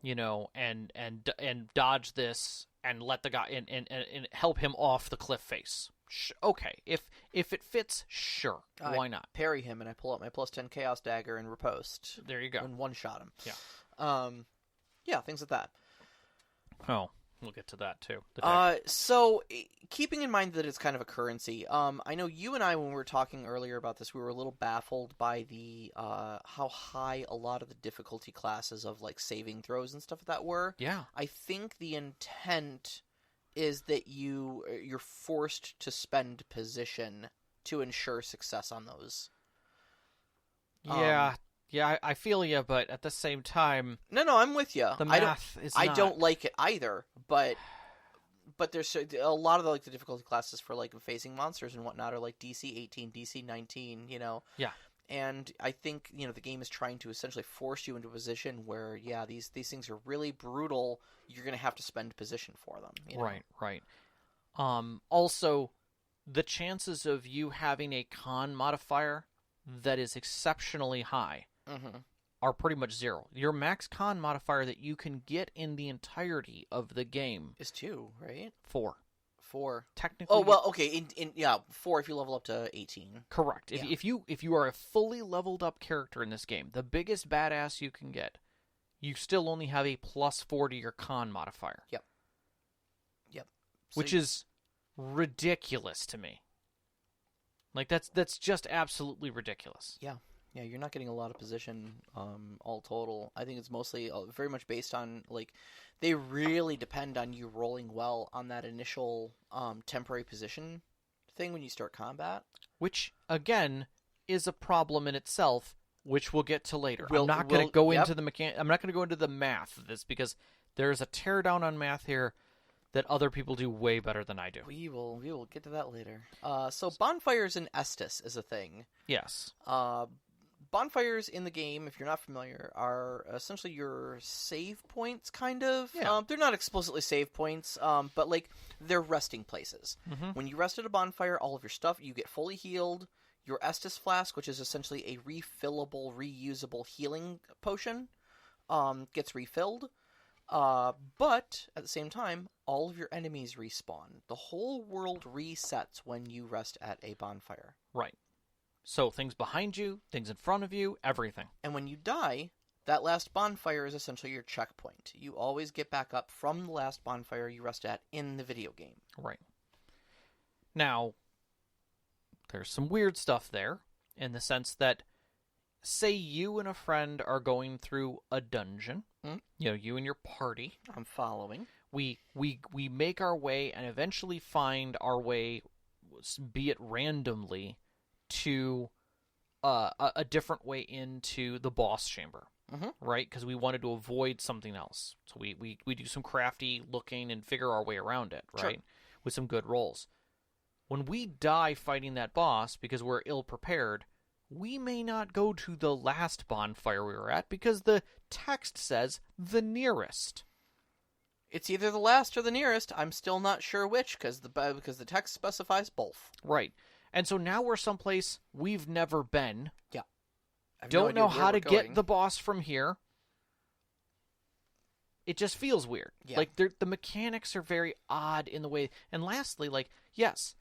and dodge this and let the guy and help him off the cliff face. Okay, if it fits, sure, why not? Parry him, and I pull out my +10 Chaos Dagger and riposte. There you go. And one-shot him. Yeah. Things like that. Oh, we'll get to that too. So keeping in mind that it's kind of a currency, I know you and I, when we were talking earlier about this, we were a little baffled by the how high a lot of the difficulty classes of like saving throws and stuff like that were. Yeah. I think the intent is that you're forced to spend position to ensure success on those. Yeah, I feel you, but at the same time... No, I'm with you. The math is I not... don't like it either, but there's a lot of the difficulty classes for like facing monsters and whatnot are like DC 18, DC 19, Yeah. And I think, the game is trying to essentially force you into a position where, these things are really brutal. You're going to have to spend position for them. Right. Also, the chances of you having a con modifier that is exceptionally high are pretty much 0. Your max con modifier that you can get in the entirety of the game is 2, right? 4. Technically. Oh, well, okay. 4 if you level up to 18. Correct. If you are a fully leveled up character in this game, the biggest badass you can get, you still only have a +4 to your con modifier. Yep. So which is ridiculous to me. Like that's just absolutely ridiculous. Yeah, you're not getting a lot of position all total. I think it's mostly very much based on, like, they really depend on you rolling well on that initial temporary position thing when you start combat. Which, again, is a problem in itself, which we'll get to later. I'm not going to go into I'm not going to go into the math of this, because there's a teardown on math here that other people do way better than I do. We will get to that later. So bonfires in Estus is a thing. Yes. bonfires in the game, if you're not familiar, are essentially your save points, kind of. Yeah. They're not explicitly save points, but like they're resting places. Mm-hmm. When you rest at a bonfire, all of your stuff, you get fully healed. Your Estus Flask, which is essentially a refillable, reusable healing potion, gets refilled. But at the same time, all of your enemies respawn. The whole world resets when you rest at a bonfire. Right. So things behind you, things in front of you, everything. And when you die, that last bonfire is essentially your checkpoint. You always get back up from the last bonfire you rest at in the video game. Right. Now, there's some weird stuff there, in the sense that, say you and a friend are going through a dungeon, you and your party. I'm following. We make our way and eventually find our way, be it randomly, to a different way into the boss chamber, right? Because we wanted to avoid something else. So we do some crafty looking and figure our way around it, right? Sure. With some good rolls. When we die fighting that boss because we're ill-prepared, we may not go to the last bonfire we were at because the text says the nearest. It's either the last or the nearest. I'm still not sure which because the text specifies both. Right. And so now we're someplace we've never been. Yeah. I have Don't no know idea how where to we're get going. the boss from here. It just feels weird. Yeah. Like the mechanics are very odd in the way. And lastly, like, yes,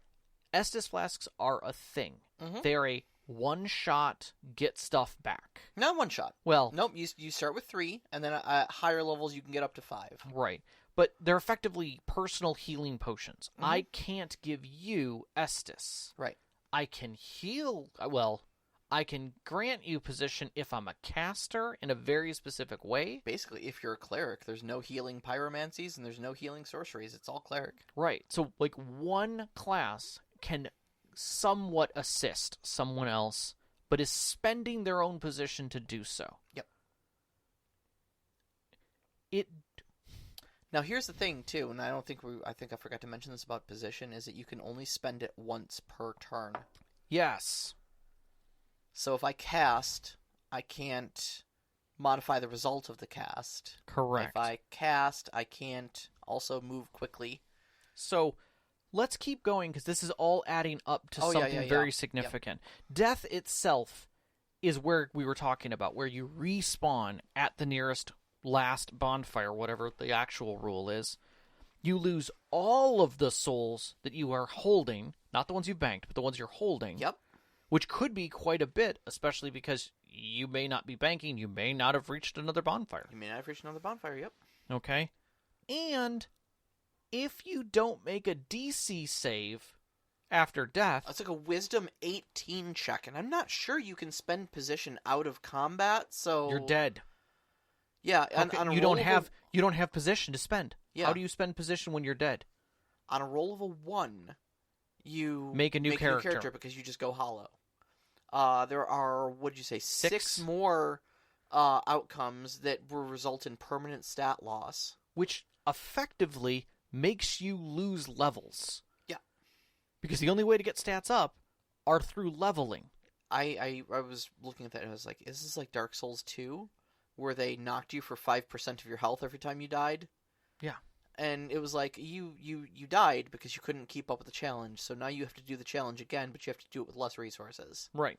Estus Flasks are a thing. They are a one-shot get stuff back. Not one shot. Well, Nope, you start with 3, and then at higher levels you can get up to 5. right. But they're effectively personal healing potions. I can't give you Estus. Right. I can heal. Well, I can grant you position if I'm a caster in a very specific way. Basically, if you're a cleric, there's no healing pyromancies and there's no healing sorceries. It's all cleric. Right. So, like, one class can somewhat assist someone else, but is spending their own position to do so. Yep. It. Now, here's the thing, too, and I think I forgot to mention this about position, is that you can only spend it once per turn. Yes. So if I cast, I can't modify the result of the cast. Correct. If I cast, I can't also move quickly. So, let's keep going, because this is all adding up to something very significant. Death itself is where we were talking about, where you respawn at the nearest last bonfire, whatever the actual rule is. You lose all of the souls that you are holding, not the ones you've banked, but the ones you're holding. Yep. Which could be quite a bit, especially because you may not be banking, you may not have reached another bonfire. You may not have reached another bonfire, yep. Okay? And if you don't make a DC save after death... It's like a Wisdom 18 check, and I'm not sure you can spend position out of combat, so... You're dead. Yeah, Okay, on a you roll don't have position to spend. Yeah. How do you spend position when you're dead? On a roll of a 1, you Make a new character. because you just go hollow. There are, what'd you say, six Six? more outcomes that will result in permanent stat loss. Which effectively makes you lose levels. Yeah. Because the only way to get stats up are through leveling. I was looking at that and I was like, is this like Dark Souls 2? Where they knocked you for 5% of your health every time you died? Yeah. And it was like, you died because you couldn't keep up with the challenge, so now you have to do the challenge again, but you have to do it with less resources. Right.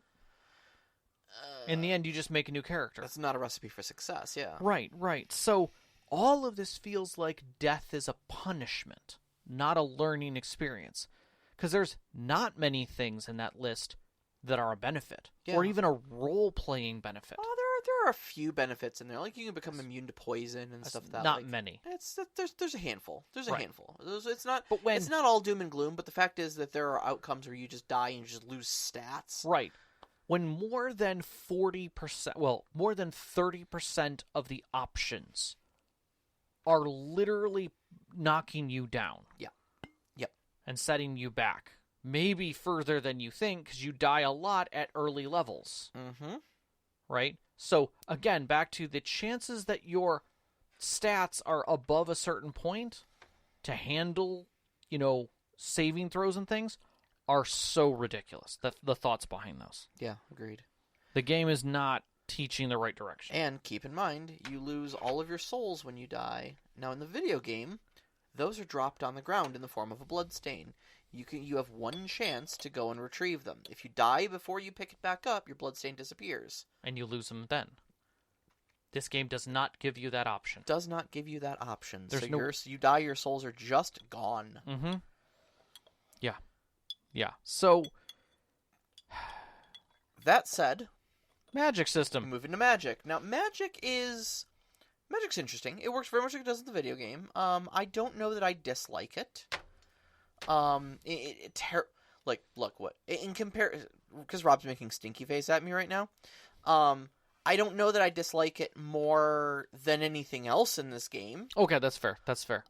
In the end, you just make a new character. That's not a recipe for success, yeah. Right. So, all of this feels like death is a punishment, not a learning experience. Because there's not many things in that list that are a benefit, or even a role-playing benefit. Oh, there are a few benefits in there, like you can become immune to poison and stuff. Not many. There's a handful. There's a Right. handful. It's not. But it's not all doom and gloom. But the fact is that there are outcomes where you just die and you just lose stats. Right. When more than 40%, well, more than 30% of the options are literally knocking you down. Yeah. Yep. And setting you back. Maybe further than you think, because you die a lot at early levels. Mm-hmm. Right? So, again, back to the chances that your stats are above a certain point to handle, saving throws and things are so ridiculous. The thoughts behind those. Yeah, agreed. The game is not teaching the right direction. And keep in mind, you lose all of your souls when you die. Now, in the video game, those are dropped on the ground in the form of a bloodstain. You have one chance to go and retrieve them. If you die before you pick it back up, your bloodstain disappears. And you lose them then. This game does not give you that option. Does not give you that option. There's So you die, your souls are just gone. Mm-hmm. Yeah. Yeah. So, that said, magic system. moving to magic. Now, magic's interesting. It works very much like it does in the video game. I don't know that I dislike it. Look, what in compare, because Rob's making stinky face at me right now. I don't know that I dislike it more than anything else in this game. Okay, that's fair. That's fair.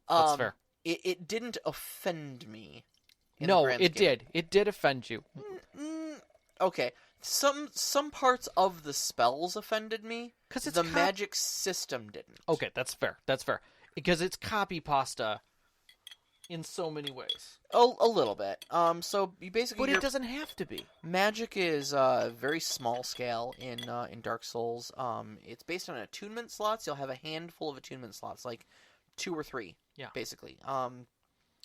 It didn't offend me. No, it did. It did offend you. Okay. Some parts of the spells offended me. Because the magic system didn't. Okay, that's fair. That's fair. Because it's copy pasta in so many ways. A little bit. So you basically. But it doesn't have to be. Magic is very small scale in Dark Souls. It's based on attunement slots. You'll have a handful of attunement slots, like 2 or 3. Yeah. Basically.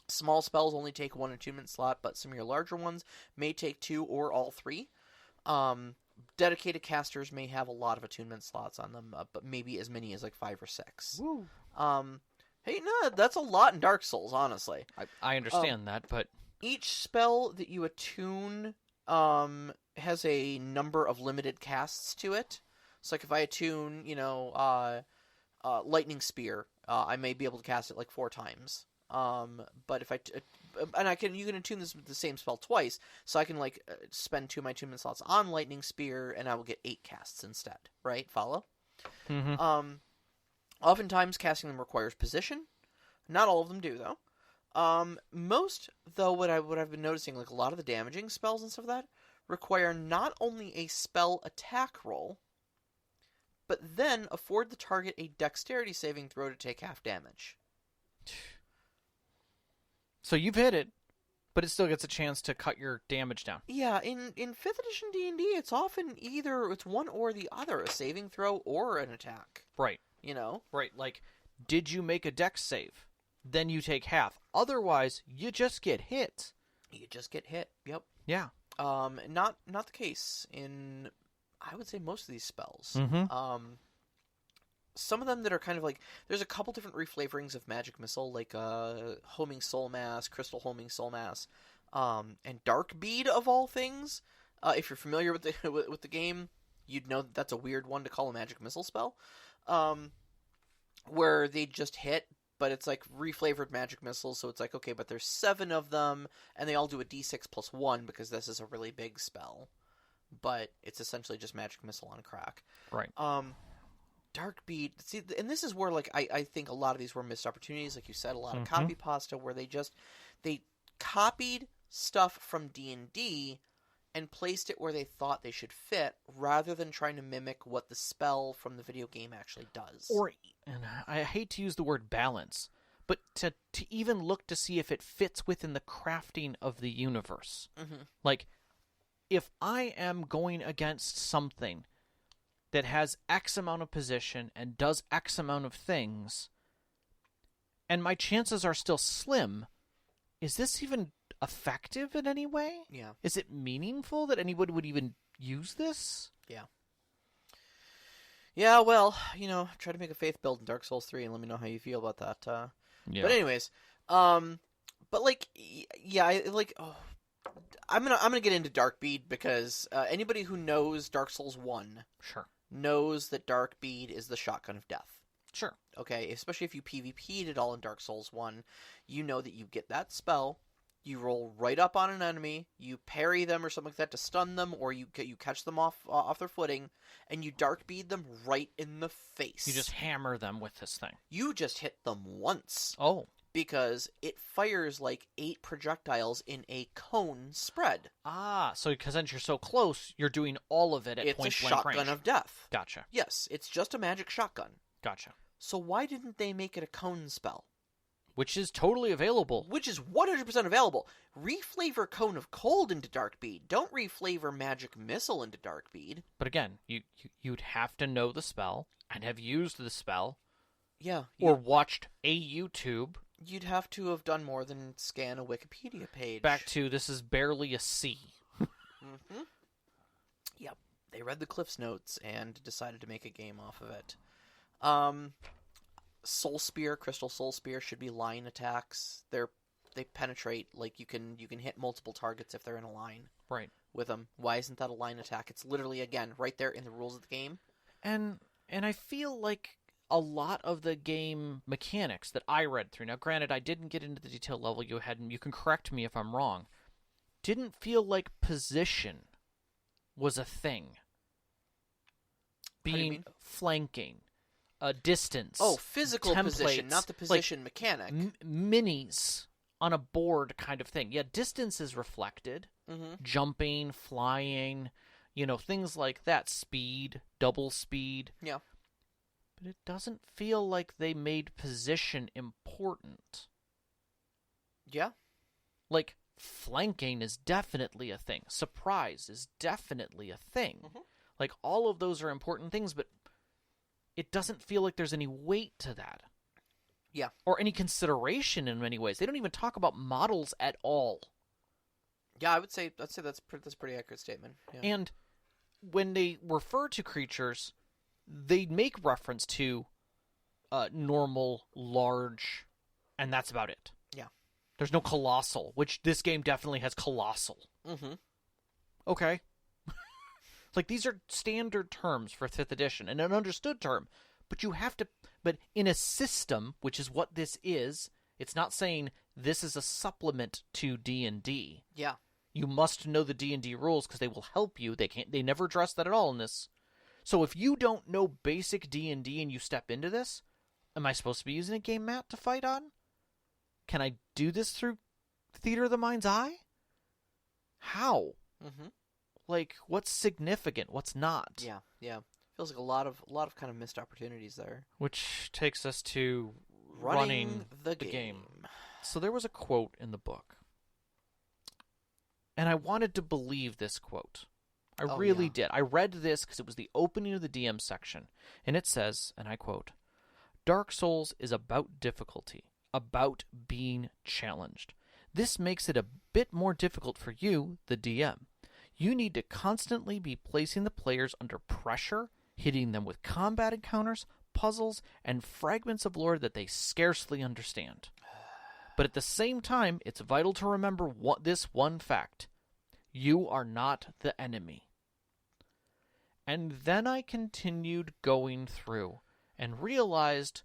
Small spells only take 1 attunement slot, but some of your larger ones may take 2 or all 3. Dedicated casters may have a lot of attunement slots on them, but maybe as many as like 5 or 6. Woo. Hey, no, that's a lot in Dark Souls, honestly. I understand that, but each spell that you attune has a number of limited casts to it. So, like, if I attune, Lightning Spear, I may be able to cast it like 4 times. But if you can attune the same spell twice, so I can spend 2 of my attunement slots on Lightning Spear, and I will get 8 casts instead. Right? Follow? Mm-hmm. Oftentimes, casting them requires position. Not all of them do, though. Most, though, what I've been noticing, like a lot of the damaging spells and stuff like that, require not only a spell attack roll, but then afford the target a dexterity saving throw to take half damage. So you've hit it, but it still gets a chance to cut your damage down. Yeah, in 5th edition D&D, it's often it's one or the other, a saving throw or an attack. Right. Right, like, did you make a dex save? Then you take half. Otherwise, you just get hit. You just get hit, yep. Yeah. Not the case in, I would say, most of these spells. Mm-hmm. Some of them that are kind of like, there's a couple different reflavorings of Magic Missile, like Homing Soul Mass, Crystal Homing Soul Mass, and Dark Bead of all things. If you're familiar with the game, you'd know that's a weird one to call a Magic Missile spell. Where they just hit, but it's like reflavored magic missiles, so it's like, okay, but there's 7 of them, and they all do a d6 plus 1 because this is a really big spell. But it's essentially just magic missile on crack. Right. Dark Bead, see, and this is where I think a lot of these were missed opportunities, like you said, a lot of copy pasta, where they copied stuff from D&D and placed it where they thought they should fit, rather than trying to mimic what the spell from the video game actually does. And I hate to use the word balance, but to even look to see if it fits within the crafting of the universe. Mm-hmm. Like, if I am going against something that has X amount of position and does X amount of things, and my chances are still slim, is this even effective in any way? Yeah. Is it meaningful that anybody would even use this? Yeah. Yeah, well, try to make a faith build in Dark Souls 3 and let me know how you feel about that. Yeah. But anyways, I'm gonna get into Dark Bead because anybody who knows Dark Souls 1 Sure. knows that Dark Bead is the shotgun of death. Sure. Okay, especially if you PvP'd it all in Dark Souls 1, you know that you get that spell, you roll right up on an enemy, you parry them or something like that to stun them, or you catch them off their footing, and you Dark Bead them right in the face. You just hammer them with this thing. You just hit them once. Oh. Because it fires like 8 projectiles in a cone spread. Ah, so because since you're so close, you're doing all of it at point blank range. It's a shotgun of death. Gotcha. Yes, it's just a magic shotgun. Gotcha. So why didn't they make it a cone spell? which is totally available. Which is 100% available. Reflavor Cone of Cold into Darkbead. Don't reflavor Magic Missile into Darkbead. But again, you'd have to know the spell and have used the spell. Yeah. Or watched a YouTube. You'd have to have done more than scan a Wikipedia page. Back to this is barely a C. Mm-hmm. Yep. They read the Cliff's Notes and decided to make a game off of it. Soul Spear, Crystal Soul Spear should be line attacks. They penetrate, like you can hit multiple targets if they're in a line. Right. With them. Why isn't that a line attack? It's literally, again, right there in the rules of the game. And I feel like a lot of the game mechanics that I read through, now granted I didn't get into the detail level you had, and you can correct me if I'm wrong, didn't feel like position was a thing. Being flanking. Distance. Oh, physical templates, position, not the position mechanic. Minis on a board kind of thing. Yeah, distance is reflected. Mm-hmm. Jumping, flying, things like that. Speed, double speed. Yeah. But it doesn't feel like they made position important. Yeah. Like, flanking is definitely a thing. Surprise is definitely a thing. Mm-hmm. Like, all of those are important things, but it doesn't feel like there's any weight to that. Yeah. Or any consideration in many ways. They don't even talk about models at all. Yeah, I'd say that's a pretty accurate statement. Yeah. And when they refer to creatures, they make reference to normal, large, and that's about it. Yeah. There's no colossal, which this game definitely has colossal. Mm-hmm. Okay. Like, these are standard terms for 5th edition, and an understood term. But you have to... But in a system, which is what this is, it's not saying this is a supplement to D&D. Yeah. You must know the D&D rules, because they will help you. They never address that at all in this. So if you don't know basic D&D and you step into this, am I supposed to be using a game mat to fight on? Can I do this through Theater of the Mind's Eye? How? Mm-hmm. Like, what's significant? What's not? Yeah. Feels like a lot of kind of missed opportunities there. Which takes us to running the game. So there was a quote in the book. And I wanted to believe this quote. I really did. I read this because it was the opening of the DM section. And it says, and I quote, "Dark Souls is about difficulty, about being challenged. This makes it a bit more difficult for you, the DM. You need to constantly be placing the players under pressure, hitting them with combat encounters, puzzles, and fragments of lore that they scarcely understand. But at the same time, it's vital to remember this one fact. You are not the enemy." And then I continued going through and realized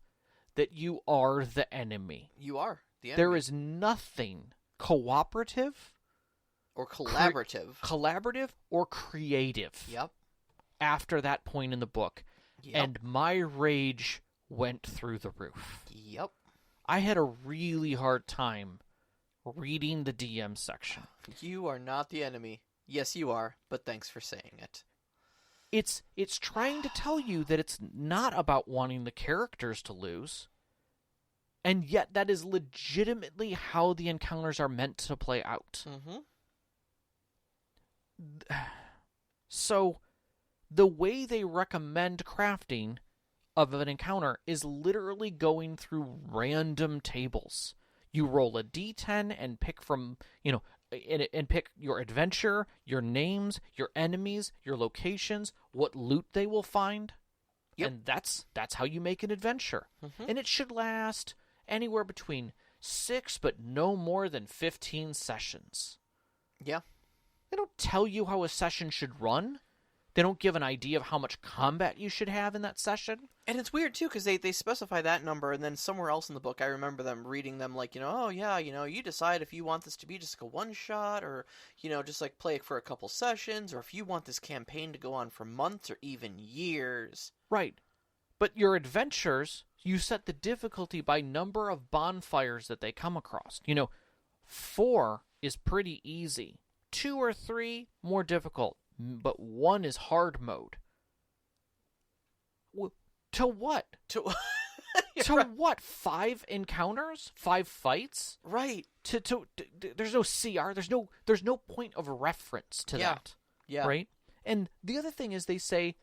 that you are the enemy. You are the enemy. There is nothing cooperative or collaborative. Collaborative or creative. Yep. After that point in the book. Yep. And my rage went through the roof. Yep. I had a really hard time reading the DM section. You are not the enemy. Yes, you are, but thanks for saying it. It's trying to tell you that it's not about wanting the characters to lose. And yet that is legitimately how the encounters are meant to play out. Mm-hmm. So, the way they recommend crafting of an encounter is literally going through random tables. You roll a d10 and pick from, and pick your adventure, your names, your enemies, your locations, what loot they will find. Yep. And that's how you make an adventure. Mm-hmm. And it should last anywhere between 6 but no more than 15 sessions. Yeah. They don't tell you how a session should run. They don't give an idea of how much combat you should have in that session. And it's weird, too, because they specify that number, and then somewhere else in the book, I remember them reading them like, you decide if you want this to be just a one-shot, or, just like play it for a couple sessions, or if you want this campaign to go on for months or even years. Right. But your adventures, you set the difficulty by number of bonfires that they come across. 4 is pretty easy. 2 or 3, more difficult. But 1 is hard mode. To what? To what? 5 encounters? 5 fights? Right. There's no CR. There's no point of reference to that. Yeah. Right? And the other thing is they say,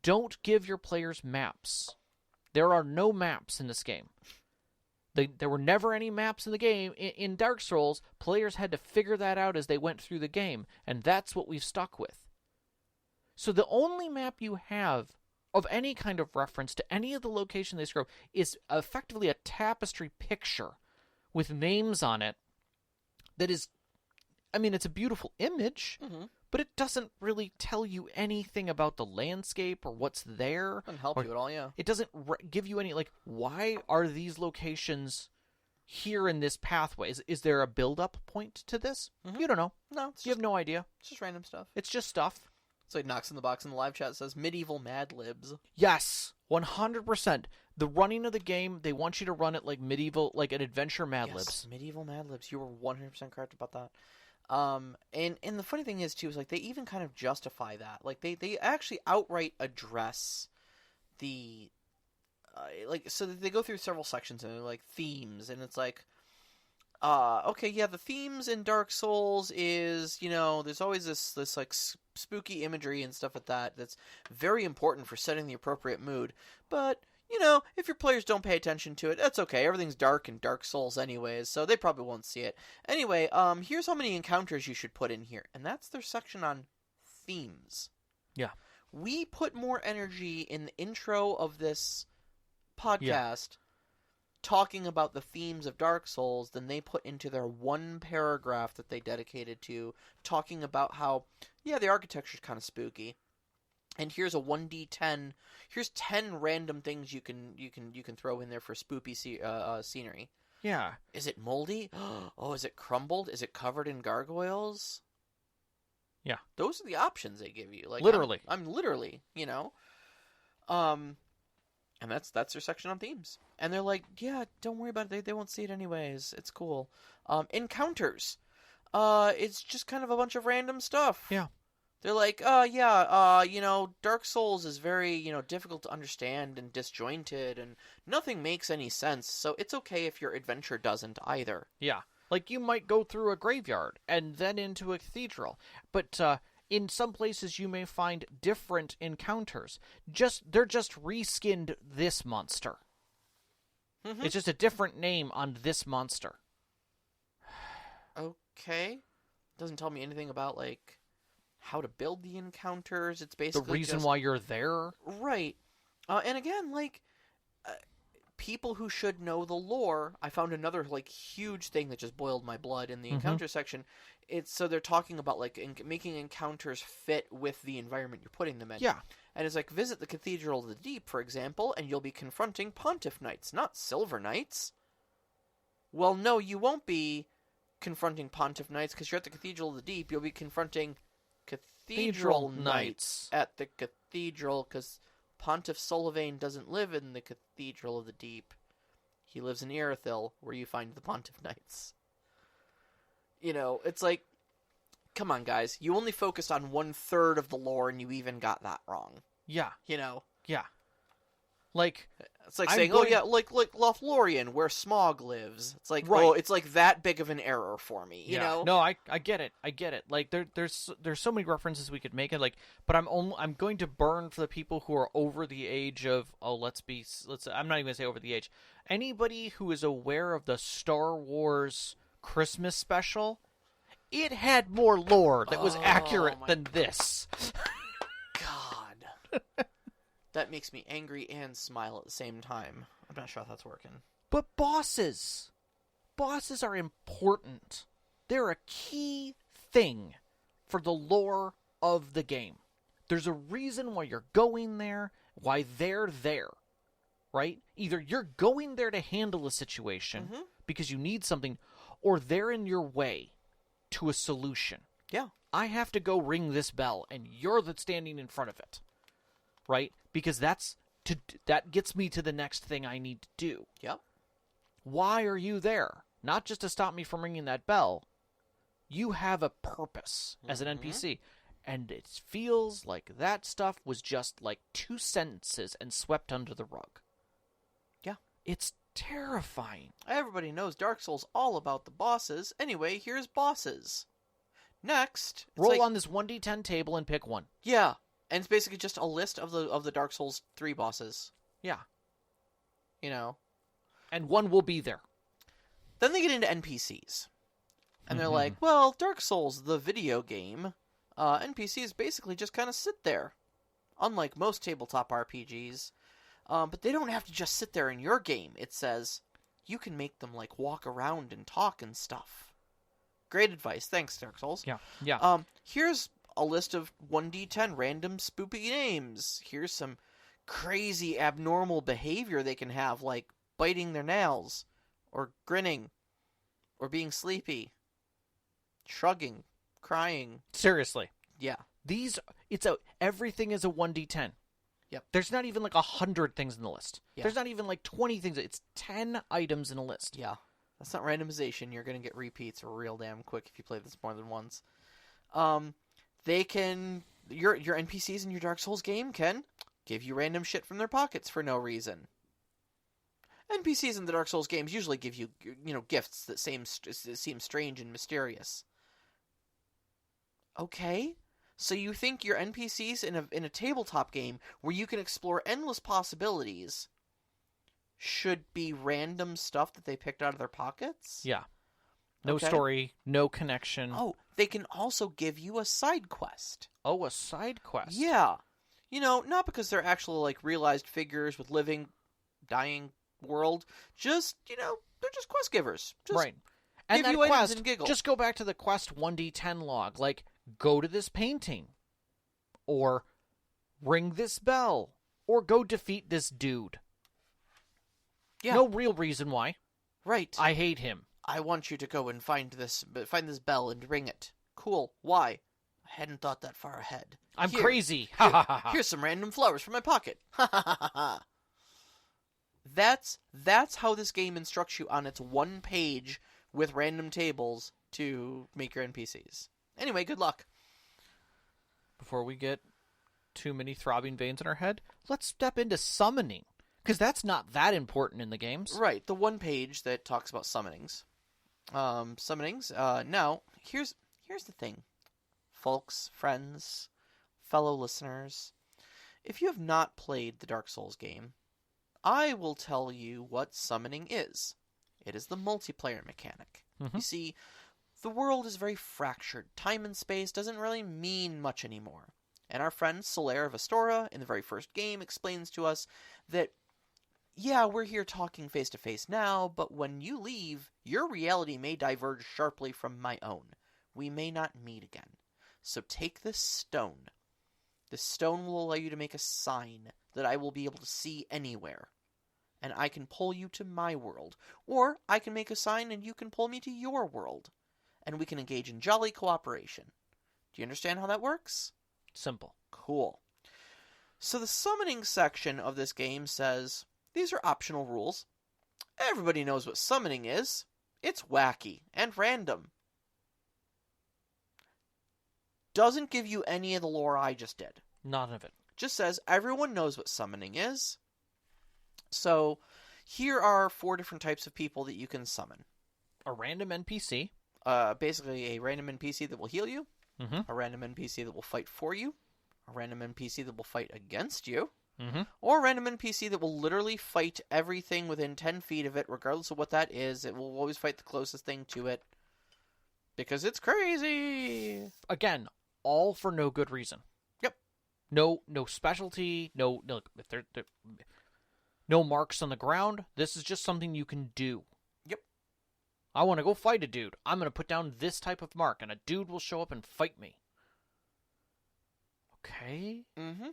don't give your players maps. There are no maps in this game. There were never any maps in the game. In Dark Souls, players had to figure that out as they went through the game, and that's what we've stuck with. So the only map you have of any kind of reference to any of the location they scroll is effectively a tapestry picture with names on it that is, I mean, it's a beautiful image, but it doesn't really tell you anything about the landscape or what's there. Doesn't help you at all, yeah. It doesn't give you any, like, why are these locations here in this pathway? Is there a build-up point to this? You don't know. No, you have no idea. It's just random stuff. It's just stuff. It's like Knox in the Box in the live chat says, medieval Mad Libs. Yes, 100%. The running of the game, they want you to run it like medieval, like an adventure Mad Libs. Medieval Mad Libs. You were 100% correct about that. And the funny thing is, too, is like they even kind of justify that. Like they actually outright address the, so they go through several sections and they're like themes, and it's like, okay, yeah, the themes in Dark Souls is, there's always this like spooky imagery and stuff like that that's very important for setting the appropriate mood. But, if your players don't pay attention to it, that's okay. Everything's dark in Dark Souls anyways, so they probably won't see it. Anyway, here's how many encounters you should put in here. And that's their section on themes. Yeah. We put more energy in the intro of this podcast talking about the themes of Dark Souls than they put into their one paragraph that they dedicated to talking about how, the architecture's kind of spooky. And here's a 1d10. Here's 10 random things you can throw in there for spoopy scenery. Yeah. Is it moldy? Oh, is it crumbled? Is it covered in gargoyles? Yeah. Those are the options they give you. Like literally. I'm literally, and that's their section on themes. And they're like, yeah, don't worry about it. They won't see it anyways. It's cool. Encounters. It's just kind of a bunch of random stuff. Yeah. They're like, Dark Souls is very, difficult to understand and disjointed, and nothing makes any sense, so it's okay if your adventure doesn't either. Yeah. Like, you might go through a graveyard and then into a cathedral, but in some places you may find different encounters. They're just reskinned this monster. Mm-hmm. It's just a different name on this monster. Okay. Doesn't tell me anything about, like, how to build the encounters. It's basically the reason why you're there. Right. And again, like, people who should know the lore, I found another, like, huge thing that just boiled my blood in the encounter section. So they're talking about, like, making encounters fit with the environment you're putting them in. Yeah. And it's like, visit the Cathedral of the Deep, for example, and you'll be confronting Pontiff Knights, not Silver Knights. Well, no, you won't be confronting Pontiff Knights, because you're at the Cathedral of the Deep. You'll be confronting Cathedral Knights at the Cathedral, because Pontiff Solivane doesn't live in the Cathedral of the Deep. He lives in Irithyll, where you find the Pontiff Knights. It's like, come on, guys. You only focused on 1/3 of the lore, and you even got that wrong. Yeah. Yeah. Like, it's like saying, like Lothlorien, where Smaug lives. It's like, it's like that big of an error for me, you know? No, I get it. I get it. Like, there's so many references we could make it, like, but I'm going to burn for the people who are over the age of, I'm not even going to say over the age. Anybody who is aware of the Star Wars Christmas special, it had more lore that was accurate than this. God. That makes me angry and smile at the same time. I'm not sure if that's working. But bosses are important. They're a key thing for the lore of the game. There's a reason why you're going there, why they're there, right? Either you're going there to handle a situation because you need something, or they're in your way to a solution. Yeah. I have to go ring this bell, and you're standing in front of it, right? Because that gets me to the next thing I need to do. Yep. Why are you there? Not just to stop me from ringing that bell. You have a purpose as an NPC. And it feels like that stuff was just like 2 sentences and swept under the rug. Yeah. It's terrifying. Everybody knows Dark Souls all about the bosses. Anyway, here's bosses. Next, it's Roll like, on this 1d10 table and pick one. yeah, and it's basically just a list of the Dark Souls 3 bosses. Yeah. You know. And one will be there. Then they get into NPCs. And they're Mhm. like, well, Dark Souls, the video game, NPCs basically just kind of sit there. Unlike most tabletop RPGs. But they don't have to just sit there in your game. It says, you can make them, like, walk around and talk and stuff. Great advice. Thanks, Dark Souls. Yeah. Here's a list of 1d10 random spoopy names. Here's some crazy abnormal behavior they can have, like biting their nails, or grinning, or being sleepy, shrugging, crying. Seriously. Yeah. Everything is a 1d10. Yep. There's not even like 100 things in the list. Yeah. There's not even like 20 things. It's 10 items in a list. Yeah. That's not randomization. You're going to get repeats real damn quick if you play this more than once. They can... Your NPCs in your Dark Souls game can give you random shit from their pockets for no reason. NPCs in the Dark Souls games usually give you, gifts that seem strange and mysterious. Okay? So you think your NPCs in a tabletop game where you can explore endless possibilities should be random stuff that they picked out of their pockets? Yeah. No Okay. story, no connection. Oh, they can also give you a side quest. Oh, a side quest. Yeah. Not because they're actually, like, realized figures with living, dying world. Just, they're just quest givers. Just right. And give that you items quest, and giggle. just go back to the quest 1d10 log. Like, go to this painting. Or ring this bell. Or go defeat this dude. Yeah. No real reason why. Right. I hate him. I want you to go and find this bell and ring it. Cool. Why? I hadn't thought that far ahead. I'm Here. crazy. Ha ha ha ha. Here's some random flowers from my pocket. Ha ha ha ha. That's how this game instructs you on its one page with random tables to make your NPCs. Anyway, good luck. Before we get too many throbbing veins in our head, let's step into summoning. Because that's not that important in the games. Right, the one page that talks about summonings. Now, here's the thing. Folks, friends, fellow listeners. If you have not played the Dark Souls game, I will tell you what summoning is. It is the multiplayer mechanic. You see, the world is very fractured. Time and space doesn't really mean much anymore. And our friend Solaire of Astora, in the very first game, explains to us that, yeah, we're here talking face-to-face now, but when you leave, your reality may diverge sharply from my own. We may not meet again. So take this stone. This stone will allow you to make a sign that I will be able to see anywhere. And I can pull you to my world. Or I can make a sign and you can pull me to your world. And we can engage in jolly cooperation. Do you understand how that works? Simple. Cool. So the summoning section of this game says, these are optional rules. Everybody knows what summoning is. It's wacky and random. Doesn't give you any of the lore I just did. None of it. Just says everyone knows what summoning is. So here are 4 different types of people that you can summon. A random NPC. Basically a random NPC that will heal you. Mm-hmm. A random NPC that will fight for you. A random NPC that will fight against you. Mm-hmm. Or a random NPC that will literally fight everything within 10 feet of it, regardless of what that is. It will always fight the closest thing to it. Because it's crazy! Again, all for no good reason. Yep. No specialty, no marks on the ground. This is just something you can do. Yep. I want to go fight a dude. I'm going to put down this type of mark, and a dude will show up and fight me. Okay. Mm-hmm.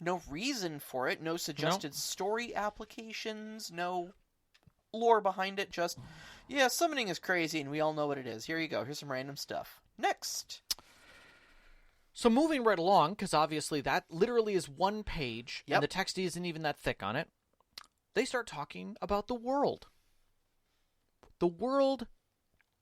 No reason for it. No suggested story applications. No lore behind it. Just, yeah, summoning is crazy, and we all know what it is. Here you go. Here's some random stuff. Next. So moving right along, because obviously that literally is one page, Yep. and the text isn't even that thick on it, they start talking about the world. The world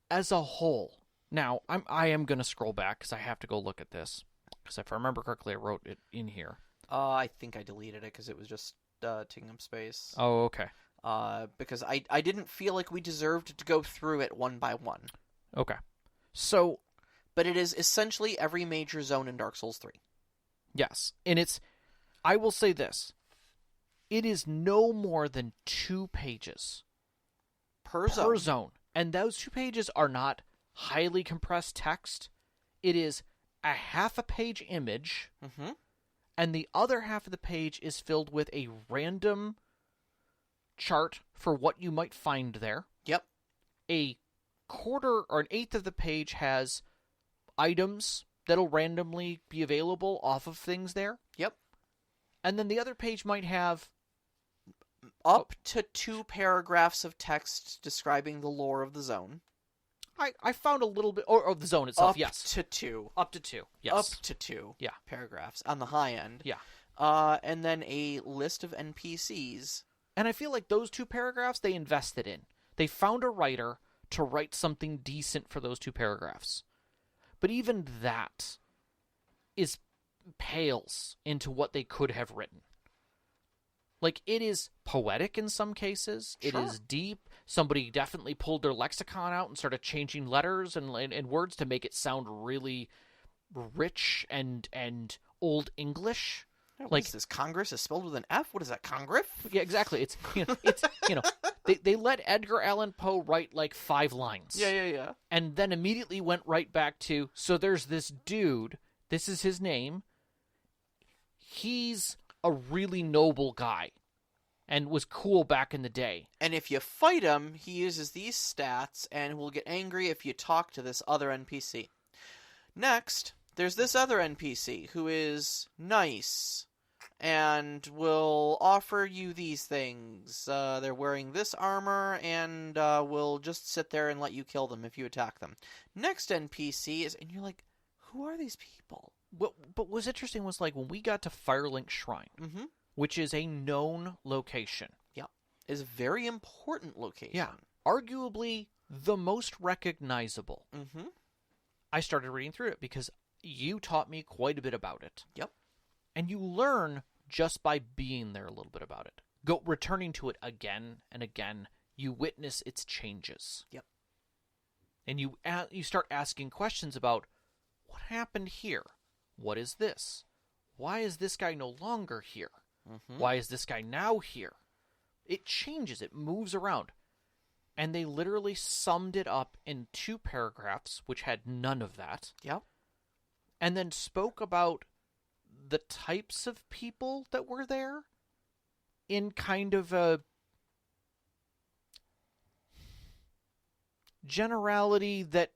as a whole. Now, I am going to scroll back, because I have to go look at this. Because if I remember correctly, I wrote it in here. I think I deleted it, because it was just taking up space. Oh, okay. because I didn't feel like we deserved to go through it one by one. Okay. So... But it is essentially every major zone in Dark Souls 3. Yes. And I will say this. It is no more than 2 pages. Per zone. And those 2 pages are not highly compressed text. It is a half a page image, and the other half of the page is filled with a random chart for what you might find there. Yep. A quarter or an eighth of the page has items that'll randomly be available off of things there. Yep. And then the other page might have up to 2 paragraphs of text describing the lore of the zone. I found a little bit, or the zone itself, yes. Up to 2. Up to 2, yes. Up to 2 paragraphs on the high end. Yeah. And then a list of NPCs. And I feel like those 2 paragraphs they invested in. They found a writer to write something decent for those 2 paragraphs. But even that pales into what they could have written. Like, it is poetic in some cases. Sure. It is deep. Somebody definitely pulled their lexicon out and started changing letters and words to make it sound really rich and Old English. What is this? Congress is spelled with an F? What is that, Congress? Yeah, exactly. It's they let Edgar Allan Poe write like 5 lines. Yeah. And then immediately went right back to, so there's this dude, this is his name. He's a really noble guy and was cool back in the day. And if you fight him, he uses these stats and will get angry if you talk to this other NPC. Next, there's this other NPC who is nice and will offer you these things. They're wearing this armor and will just sit there and let you kill them if you attack them. Next NPC is, and you're like, who are these people? But what was interesting was, like, when we got to Firelink Shrine, which is a known location. Yeah. Is a very important location. Yeah. Arguably the most recognizable. I started reading through it because you taught me quite a bit about it. Yep. And you learn just by being there a little bit about it. Returning to it again and again, you witness its changes. Yep. And you start asking questions about, what happened here? What is this? Why is this guy no longer here? Why is this guy now here? It changes. It moves around. And they literally summed it up in 2 paragraphs, which had none of that. Yep. And then spoke about the types of people that were there in kind of a generality that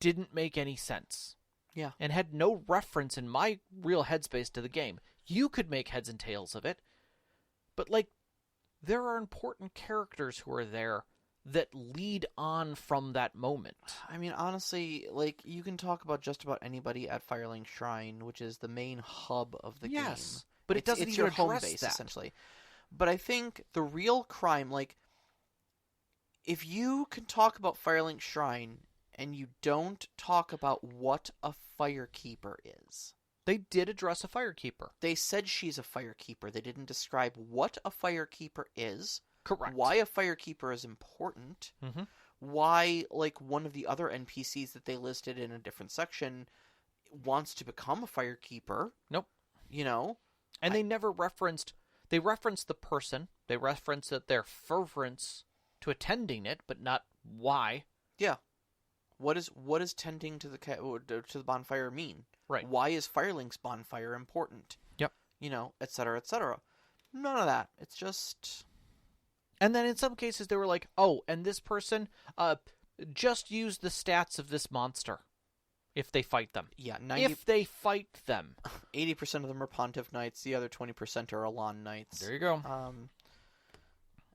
didn't make any sense. Yeah. And had no reference in my real headspace to the game. You could make heads and tails of it. But, like, there are important characters who are there that lead on from that moment. I mean, honestly, like, you can talk about just about anybody at Firelink Shrine, which is the main hub of the game. Yes, but it doesn't it's even your home address base, that. essentially. But I think the real crime, like, if you can talk about Firelink Shrine and you don't talk about what a firekeeper is. They did address a firekeeper. They said she's a firekeeper. They didn't describe what a firekeeper is. Correct. Why a firekeeper is important. Why, like, one of the other NPCs that they listed in a different section wants to become a firekeeper. Nope. You know? And they never referenced... They referenced the person. They referenced that their fervence to attending it, but not why. Yeah. What is tending to the bonfire mean? Right. Why is Firelink's bonfire important? Yep. You know, et cetera, et cetera. None of that. It's just... And then in some cases they were like, oh, and this person, just use the stats of this monster if they fight them. Yeah, if they fight them. 80% of them are Pontiff Knights, the other 20% are Elan Knights. There you go.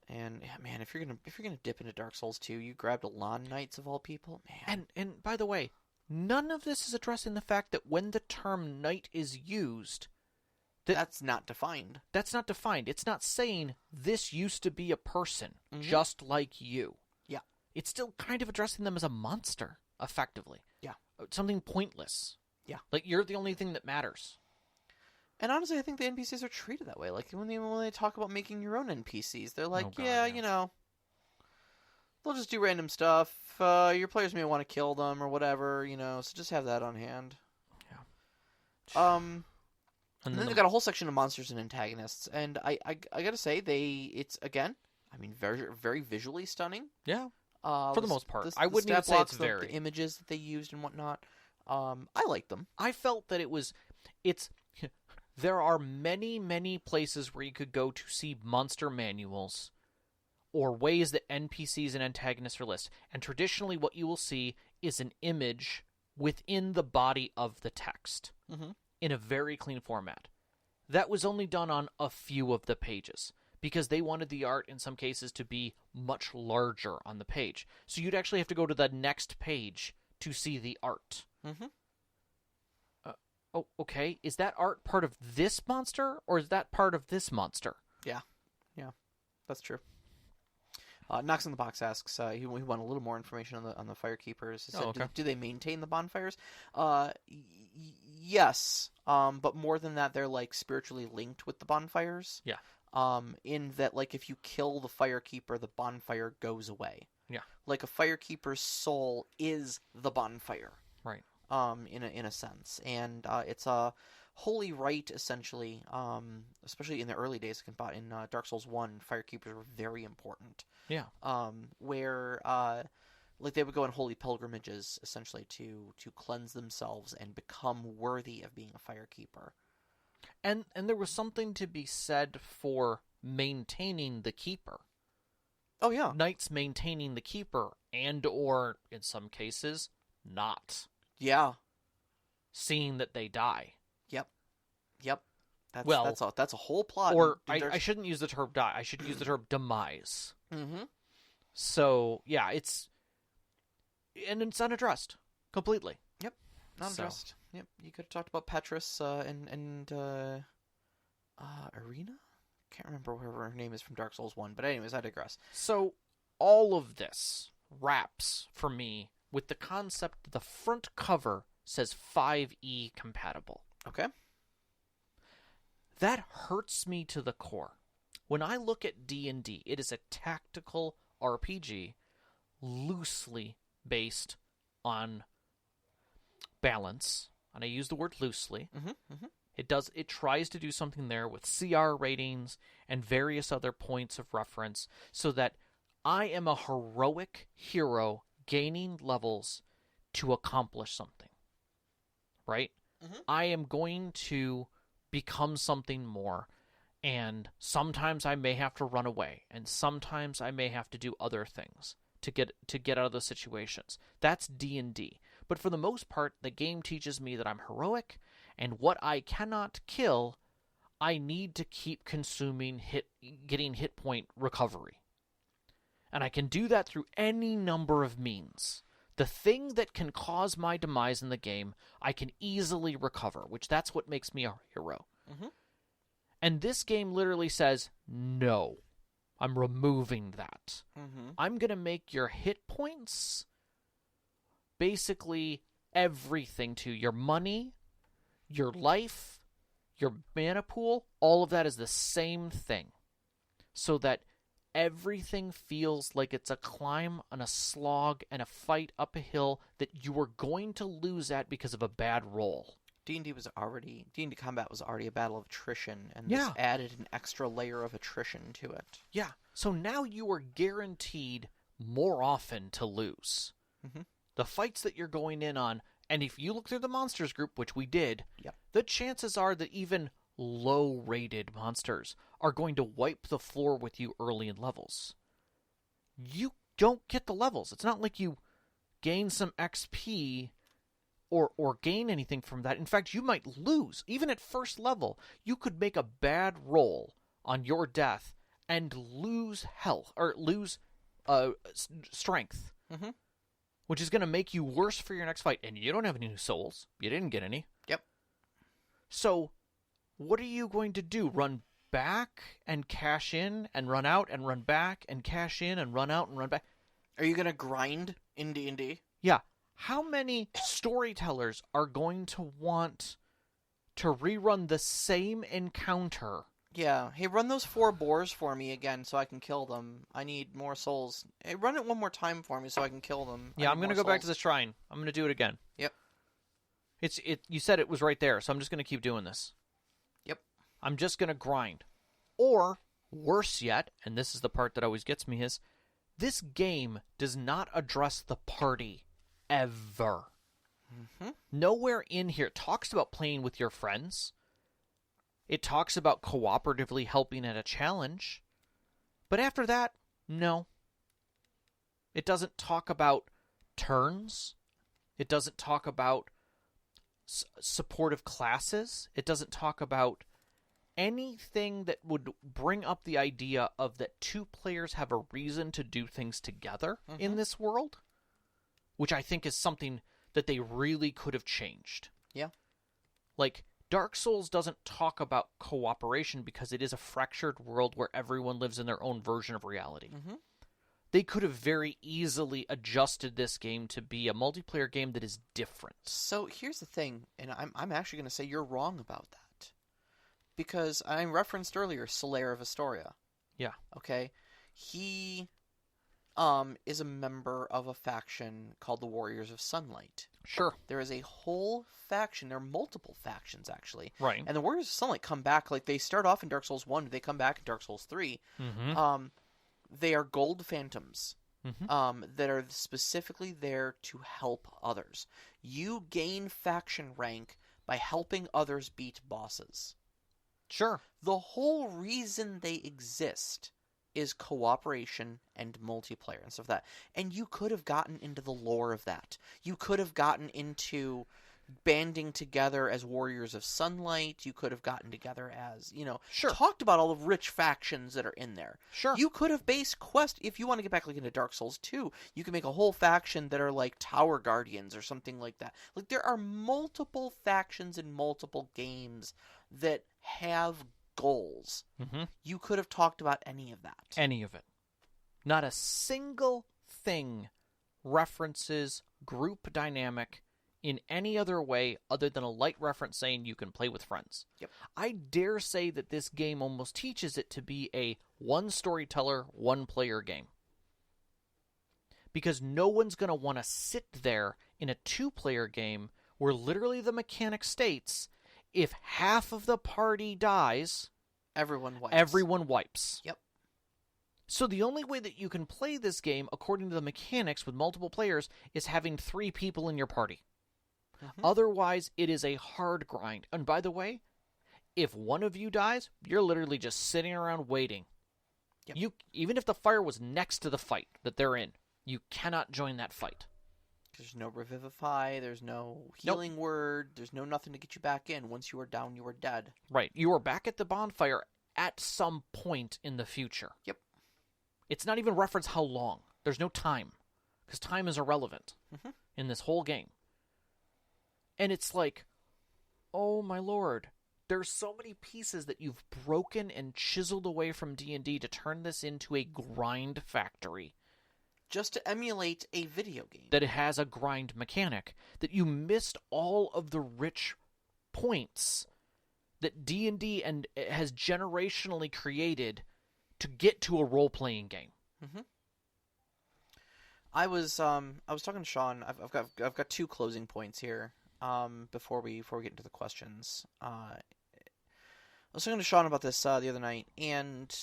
And yeah, man, if you're gonna dip into Dark Souls 2, you grabbed Elan Knights of all people, man. And by the way, none of this is addressing the fact that when the term knight is used, that's not defined. That's not defined. It's not saying this used to be a person just like you. Yeah. It's still kind of addressing them as a monster, effectively. Yeah. Something pointless. Yeah. Like, you're the only thing that matters. And honestly, I think the NPCs are treated that way. Like, when they talk about making your own NPCs, they're like, Oh, God, yeah, yeah. they'll just do random stuff. Your players may want to kill them or whatever, so just have that on hand. Yeah. And then they've got a whole section of monsters and antagonists, and I gotta say, it's again, very, very visually stunning. Yeah, for the most part. I The wouldn't even stat say it's blocks, very. the images that they used and whatnot. I like them. I felt that it's. There are many, many places where you could go to see monster manuals or ways that NPCs and antagonists are listed. And traditionally what you will see is an image within the body of the text in a very clean format. That was only done on a few of the pages because they wanted the art in some cases to be much larger on the page. So you'd actually have to go to the next page to see the art. Oh, okay. Is that art part of this monster, or is that part of this monster? Yeah, that's true. Knox in the Box asks, he want a little more information on the Firekeepers. He said, okay. do they maintain the bonfires? Yes, but more than that, they're like spiritually linked with the bonfires. Yeah. In that, like, if you kill the Firekeeper, the bonfire goes away. Yeah. Like, a Firekeeper's soul is the bonfire. Right. In a sense, and it's a holy rite essentially. Especially in the early days, in Dark Souls 1, Firekeepers were very important. Yeah. Where like they would go on holy pilgrimages essentially to cleanse themselves and become worthy of being a Firekeeper. And there was something to be said for maintaining the keeper. Oh yeah, Knights maintaining the keeper, and or in some cases not. yeah, Seeing that they die. Yep. That's a whole plot. Or I shouldn't use the term die. I should use the term demise. Mm-hmm. So yeah, it's unaddressed completely. Yep, not addressed. Yep, you could have talked about Petrus and Arena. Can't remember whatever her name is from Dark Souls 1, but anyways, I digress. So all of this wraps for me with the concept that the front cover says 5e compatible. Okay. That hurts me to the core. When I look at D&D, it is a tactical RPG loosely based on balance, and I use the word loosely. It tries to do something there with CR ratings and various other points of reference so that I am a heroic hero gaining levels to accomplish something. Right? I am going to become something more, and sometimes I may have to run away, and sometimes I may have to do other things to get out of those situations. That's D&D. But for the most part, the game teaches me that I'm heroic, and what I cannot kill, I need to keep consuming getting hit point recovery. And I can do that through any number of means. The thing that can cause my demise in the game, I can easily recover, which that's what makes me a hero. And this game literally says, no, I'm removing that. I'm going to make your hit points basically everything to your money, your life, your mana pool, all of that is the same thing. So that everything feels like it's a climb and a slog and a fight up a hill that you are going to lose at because of a bad roll. D&D combat was already a battle of attrition, and this added an extra layer of attrition to it. Yeah. So now you are guaranteed more often to lose. The fights that you're going in on, and if you look through the monsters group, which we did, the chances are that even low-rated monsters are going to wipe the floor with you early in levels. You don't get the levels. It's not like you gain some XP or gain anything from that. In fact, you might lose. Even at first level, you could make a bad roll on your death and lose health, or lose strength, which is going to make you worse for your next fight. And you don't have any new souls. You didn't get any. Yep. So what are you going to do? Run back and cash in and run out and run back and cash in and run out and run back? Are you going to grind in D&D? Yeah. How many storytellers are going to want to rerun the same encounter. Yeah. Hey, run those 4 boars for me again so I can kill them. I need more souls. Hey, run it one more time for me so I can kill them. Yeah, I'm going to go back to the shrine. I'm going to do it again. Yep. You said it was right there, so I'm just going to keep doing this. Yep. I'm just going to grind. Or, worse yet, and this is the part that always gets me, is this game does not address the party ever. Mm-hmm. Nowhere in here. It talks about playing with your friends. It talks about cooperatively helping at a challenge. But after that, no. It doesn't talk about turns. It doesn't talk about supportive classes. It doesn't talk about anything that would bring up the idea of that 2 players have a reason to do things together in this world, which I think is something that they really could have changed. Yeah. Like, Dark Souls doesn't talk about cooperation because it is a fractured world where everyone lives in their own version of reality. Mm-hmm. They could have very easily adjusted this game to be a multiplayer game that is different. So here's the thing, and I'm actually going to say you're wrong about that. Because I referenced earlier Solaire of Astoria. Yeah. Okay? He is a member of a faction called the Warriors of Sunlight. Sure. There is a whole faction. There are multiple factions, actually. Right. And the Warriors of Sunlight come back. Like, they start off in Dark Souls 1, but they come back in Dark Souls 3. Mm-hmm. They are gold phantoms Mm-hmm. that are specifically there to help others. You gain faction rank by helping others beat bosses. Sure. The whole reason they exist is cooperation and multiplayer and stuff like that. And you could have gotten into the lore of that. You could have gotten into banding together as Warriors of Sunlight. You could have gotten together as, Sure. talked about all the rich factions that are in there. Sure. You could have based quest, if you want to get back like into Dark Souls 2, you can make a whole faction that are like Tower Guardians or something like that. Like, there are multiple factions in multiple games that have goals. Mm-hmm. You could have talked about any of that. Any of it. Not a single thing references group dynamic in any other way other than a light reference saying you can play with friends. Yep. I dare say that this game almost teaches it to be a one storyteller, one player game. Because no one's going to want to sit there in a 2-player game where literally the mechanic states if half of the party dies, Everyone wipes. Yep. So the only way that you can play this game, according to the mechanics with multiple players, is having 3 people in your party. Mm-hmm. Otherwise, it is a hard grind. And by the way, if one of you dies, you're literally just sitting around waiting. Yep. Even if the fire was next to the fight that they're in, you cannot join that fight. There's no revivify, there's no healing word, there's no nothing to get you back in. Once you are down, you are dead. Right. You are back at the bonfire at some point in the future. Yep. It's not even referenced how long. There's no time. Because time is irrelevant in this whole game. And it's like, oh my lord. There's so many pieces that you've broken and chiseled away from D&D to turn this into a grind factory. Just to emulate a video game. That it has a grind mechanic. That you missed all of the rich points that D&D has generationally created to get to a role-playing game. Mm-hmm. I was talking to Sean. I've got 2 closing points here. Before we get into the questions. I was talking to Sean about this the other night, and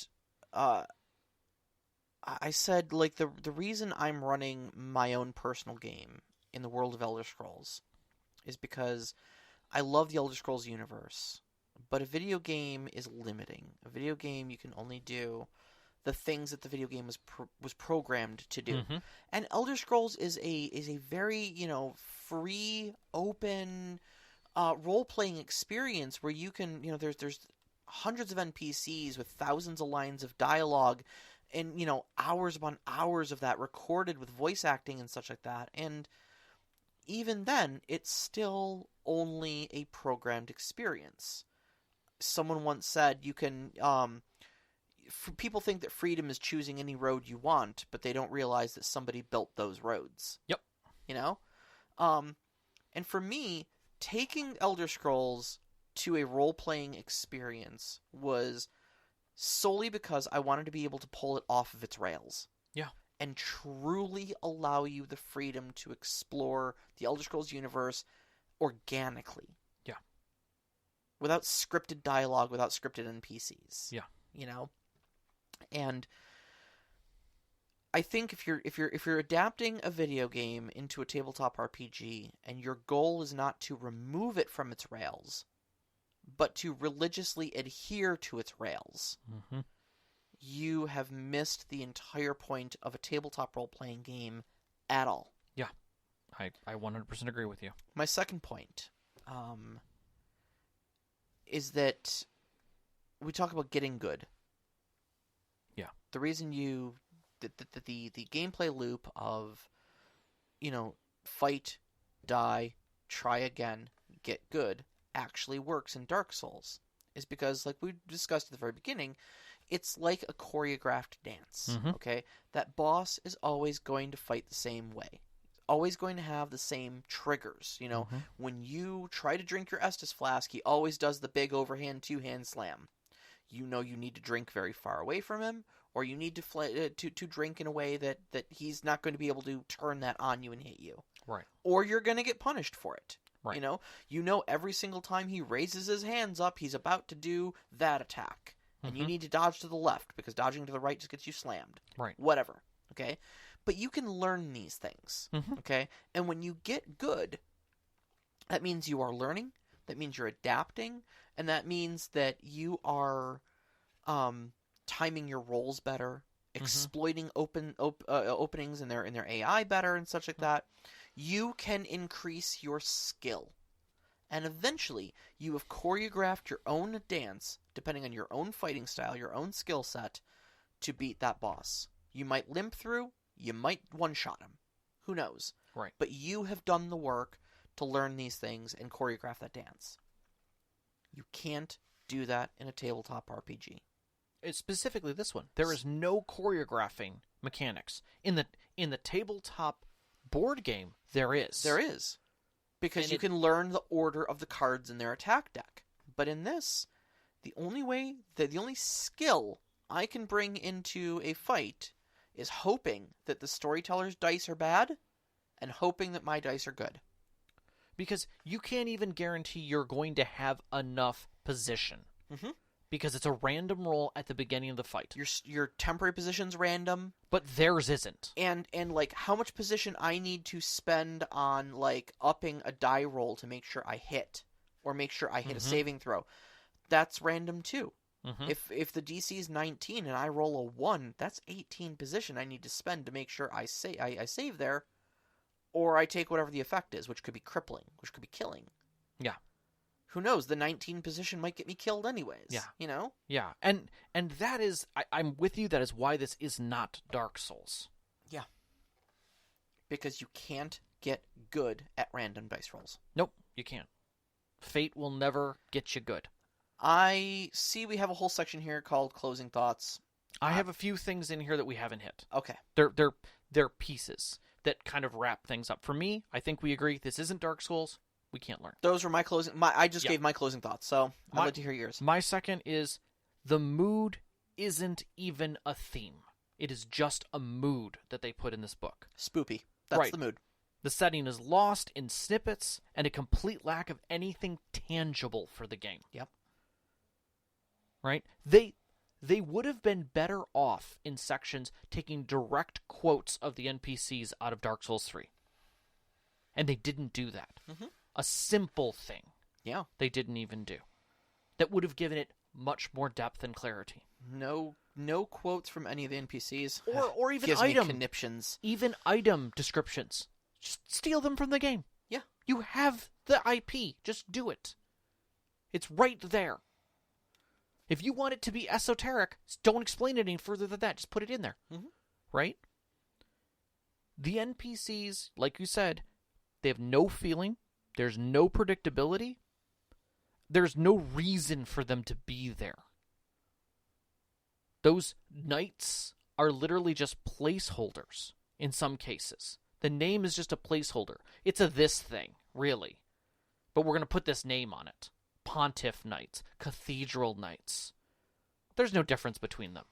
I said, like, the reason I'm running my own personal game in the world of Elder Scrolls is because I love the Elder Scrolls universe, but a video game is limiting. A video game, you can only do the things that the video game was programmed to do. Mm-hmm. And Elder Scrolls is a very, free, open role-playing experience where you can, there's hundreds of NPCs with thousands of lines of dialogue and, hours upon hours of that recorded with voice acting and such like that. And even then, it's still only a programmed experience. Someone once said you can... people think that freedom is choosing any road you want, but they don't realize that somebody built those roads. Yep. And for me, taking Elder Scrolls to a role-playing experience was solely because I wanted to be able to pull it off of its rails. Yeah. And truly allow you the freedom to explore the Elder Scrolls universe organically. Yeah. Without scripted dialogue, without scripted NPCs. Yeah. You know? And I think if you're adapting a video game into a tabletop RPG and your goal is not to remove it from its rails, but to religiously adhere to its rails, you have missed the entire point of a tabletop role-playing game at all. Yeah, I 100% agree with you. My second point is that we talk about getting good. Yeah. The reason the gameplay loop of, fight, die, try again, get good actually works in Dark Souls is because, like we discussed at the very beginning, it's like a choreographed dance, okay? That boss is always going to fight the same way. Always going to have the same triggers, When you try to drink your Estus flask, he always does the big overhand two-hand slam. You need to drink very far away from him, or you need to drink in a way that he's not going to be able to turn that on you and hit you. Right. Or you're going to get punished for it. Right. Every single time he raises his hands up, he's about to do that attack. And you need to dodge to the left, because dodging to the right just gets you slammed. Right. Whatever. Okay? But you can learn these things. Okay? And when you get good, that means you are learning, that means you're adapting, and that means that you are timing your roles better, exploiting openings in their AI better and such like that. You can increase your skill. And eventually, you have choreographed your own dance, depending on your own fighting style, your own skill set, to beat that boss. You might limp through, you might one-shot him. Who knows? Right. But you have done the work to learn these things and choreograph that dance. You can't do that in a tabletop RPG. It's specifically this one. There is no choreographing mechanics. In the tabletop board game, there is. There is. Because you can learn the order of the cards in their attack deck. But in this, the only skill I can bring into a fight is hoping that the storyteller's dice are bad and hoping that my dice are good. Because you can't even guarantee you're going to have enough position. Because it's a random roll at the beginning of the fight. Your temporary position's random. But theirs isn't. And like how much position I need to spend on like upping a die roll to make sure I hit. Or make sure I hit a saving throw. That's random too. If the DC is 19 and I roll a 1, that's 18 position I need to spend to make sure I save there. Or I take whatever the effect is, which could be crippling, which could be killing. Yeah. Who knows? The 19 position might get me killed anyways. Yeah. Yeah. And that is, I'm with you, that is why this is not Dark Souls. Yeah. Because you can't get good at random dice rolls. Nope, you can't. Fate will never get you good. I see we have a whole section here called Closing Thoughts. I have a few things in here that we haven't hit. Okay. They're pieces that kind of wrap things up. For me, I think we agree this isn't Dark Souls. We can't learn. Those were my closing... I just gave my closing thoughts, so I'd like to hear yours. My second is the mood isn't even a theme. It is just a mood that they put in this book. Spoopy. That's the mood. The setting is lost in snippets and a complete lack of anything tangible for the game. Yep. Right? They would have been better off in sections taking direct quotes of the NPCs out of Dark Souls 3. And they didn't do that. A simple thing. Yeah. They didn't even do. That would have given it much more depth and clarity. No quotes from any of the NPCs. Or even gives item me conniptions. Even item descriptions. Just steal them from the game. Yeah. You have the IP. Just do it. It's right there. If you want it to be esoteric, don't explain it any further than that. Just put it in there. Right? The NPCs, like you said, they have no feeling. There's no predictability. There's no reason for them to be there. Those knights are literally just placeholders in some cases. The name is just a placeholder. It's a this thing, really. But we're going to put this name on it. pontiff knights, cathedral knights. There's no difference between them.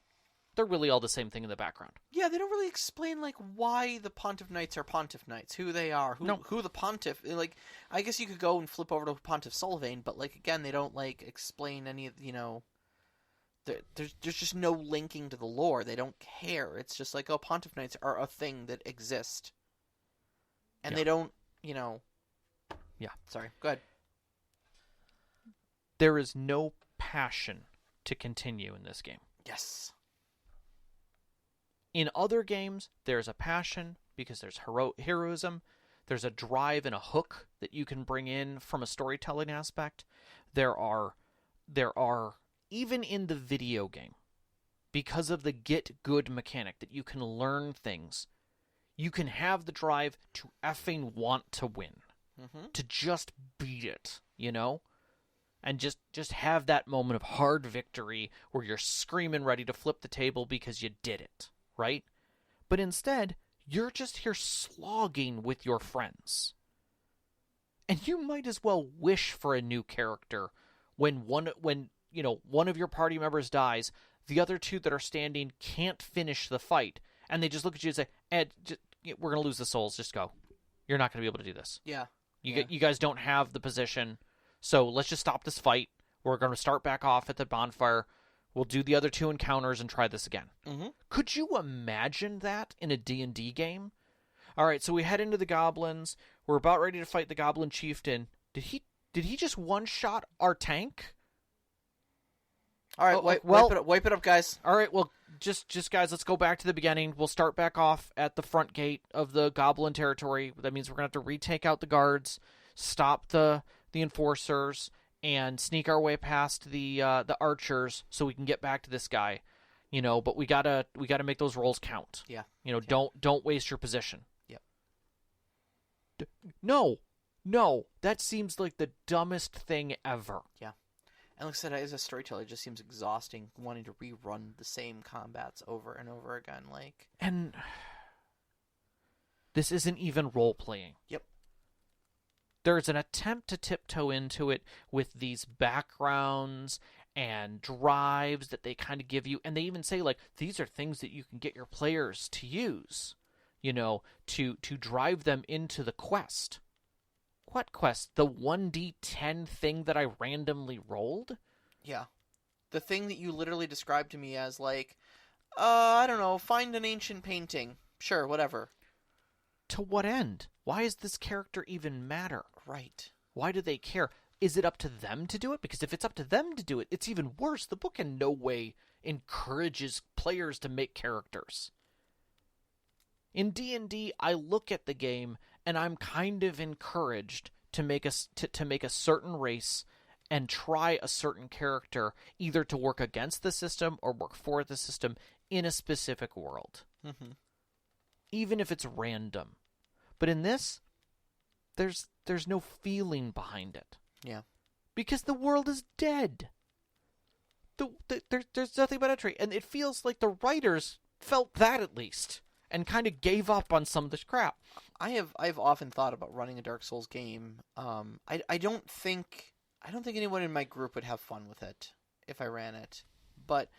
They're really all the same thing in the background. Yeah, they don't really explain, like, why the Pontiff Knights are Pontiff Knights, who they are, who the Pontiff... Like, I guess you could go and flip over to Pontiff Solvane, but, like, again, they don't, like, explain any of, you know... There's just no linking to the lore. They don't care. It's just like, oh, Pontiff Knights are a thing that exist. And they don't, you know... Yeah. Sorry, go ahead. There is no passion to continue in this game. Yes. In other games, there's a passion because there's heroism. There's a drive and a hook that you can bring in from a storytelling aspect. There are, even in the video game, because of the get good mechanic that you can learn things, you can have the drive to effing want to win. Mm-hmm. To just beat it, you know? And just have that moment of hard victory where you're screaming ready to flip the table because you did it, right? But instead, you're just here slogging with your friends. And you might as well wish for a new character when one of your party members dies, the other two that are standing can't finish the fight, and they just look at you and say, Ed, we're going to lose the souls, just go. You're not going to be able to do this. Yeah. You guys don't have the position, so let's just stop this fight. We're going to start back off at the bonfire. We'll do the other two encounters and try this again. Mm-hmm. Could you imagine that in a D&D game? All right, so we head into the goblins. We're about ready to fight the goblin chieftain. Did he just one-shot our tank? All right, wipe it up, guys. All right, well, just guys, let's go back to the beginning. We'll start back off at the front gate of the goblin territory. That means we're going to have to retake out the guards, stop the enforcers, and sneak our way past the archers so we can get back to this guy. You know, but we gotta make those rolls count. Yeah. You know, don't waste your position. Yep. No, that seems like the dumbest thing ever. Yeah. And like I said, as a storyteller, it just seems exhausting wanting to rerun the same combats over and over again. And this isn't even role-playing. Yep. There's an attempt to tiptoe into it with these backgrounds and drives that they kind of give you. And they even say, like, these are things that you can get your players to use, you know, to drive them into the quest. What quest? The 1d10 thing that I randomly rolled? Yeah. The thing that you literally described to me as, like, I don't know, find an ancient painting. Sure, whatever. To what end? Why does this character even matter? Right. Why do they care? Is it up to them to do it? Because if it's up to them to do it, it's even worse. The book in no way encourages players to make characters. In D&D, I look at the game and I'm kind of encouraged to make a certain race and try a certain character, either to work against the system or work for the system in a specific world. Mm-hmm. Even if it's random. But in this, there's no feeling behind it. Yeah. Because the world is dead. There's nothing but entry. And it feels like the writers felt that, at least, and kind of gave up on some of this crap. I've often thought about running a Dark Souls game. I don't think anyone in my group would have fun with it if I ran it, but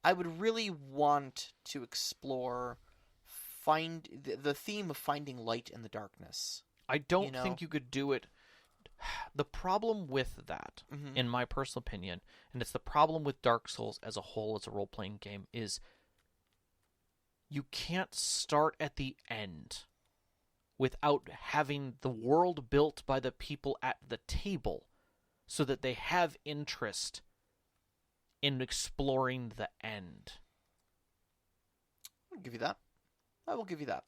I would really want to explore the theme of finding light in the darkness. I don't think you could do it. The problem with that, mm-hmm. in my personal opinion, and it's the problem with Dark Souls as a whole as a role-playing game, is you can't start at the end without having the world built by the people at the table so that they have interest in exploring the end. I'll give you that. I will give you that.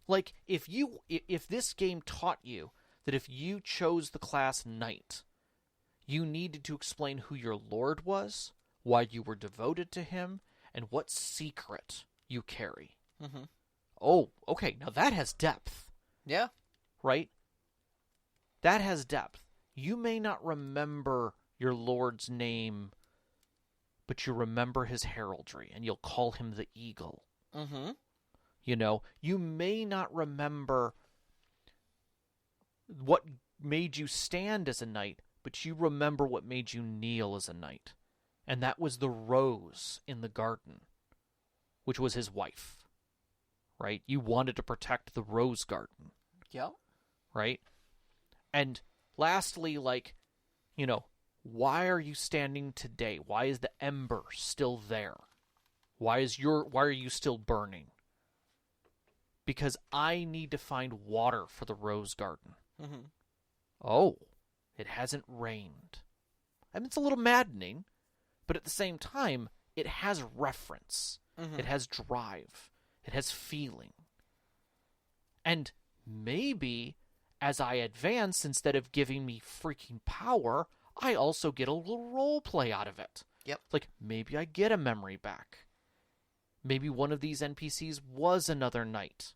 Like, if this game taught you that if you chose the class Knight, you needed to explain who your lord was, why you were devoted to him, and what secret you carry. Mm-hmm. Oh, okay, now that has depth. Yeah. Right? That has depth. You may not remember your lord's name, but you remember his heraldry, and you'll call him the Eagle. Mm-hmm. You know, you may not remember what made you stand as a knight, but you remember what made you kneel as a knight. And that was the rose in the garden, which was his wife, right? You wanted to protect the rose garden. Yep. Right? And lastly, like, you know, why are you standing today? Why is the ember still there? Why are you still burning? Because I need to find water for the rose garden. Mm-hmm. Oh, it hasn't rained. I mean, it's a little maddening, but at the same time, it has reference. Mm-hmm. It has drive. It has feeling. And maybe as I advance, instead of giving me freaking power, I also get a little role play out of it. Yep. Like, maybe I get a memory back. Maybe one of these NPCs was another knight.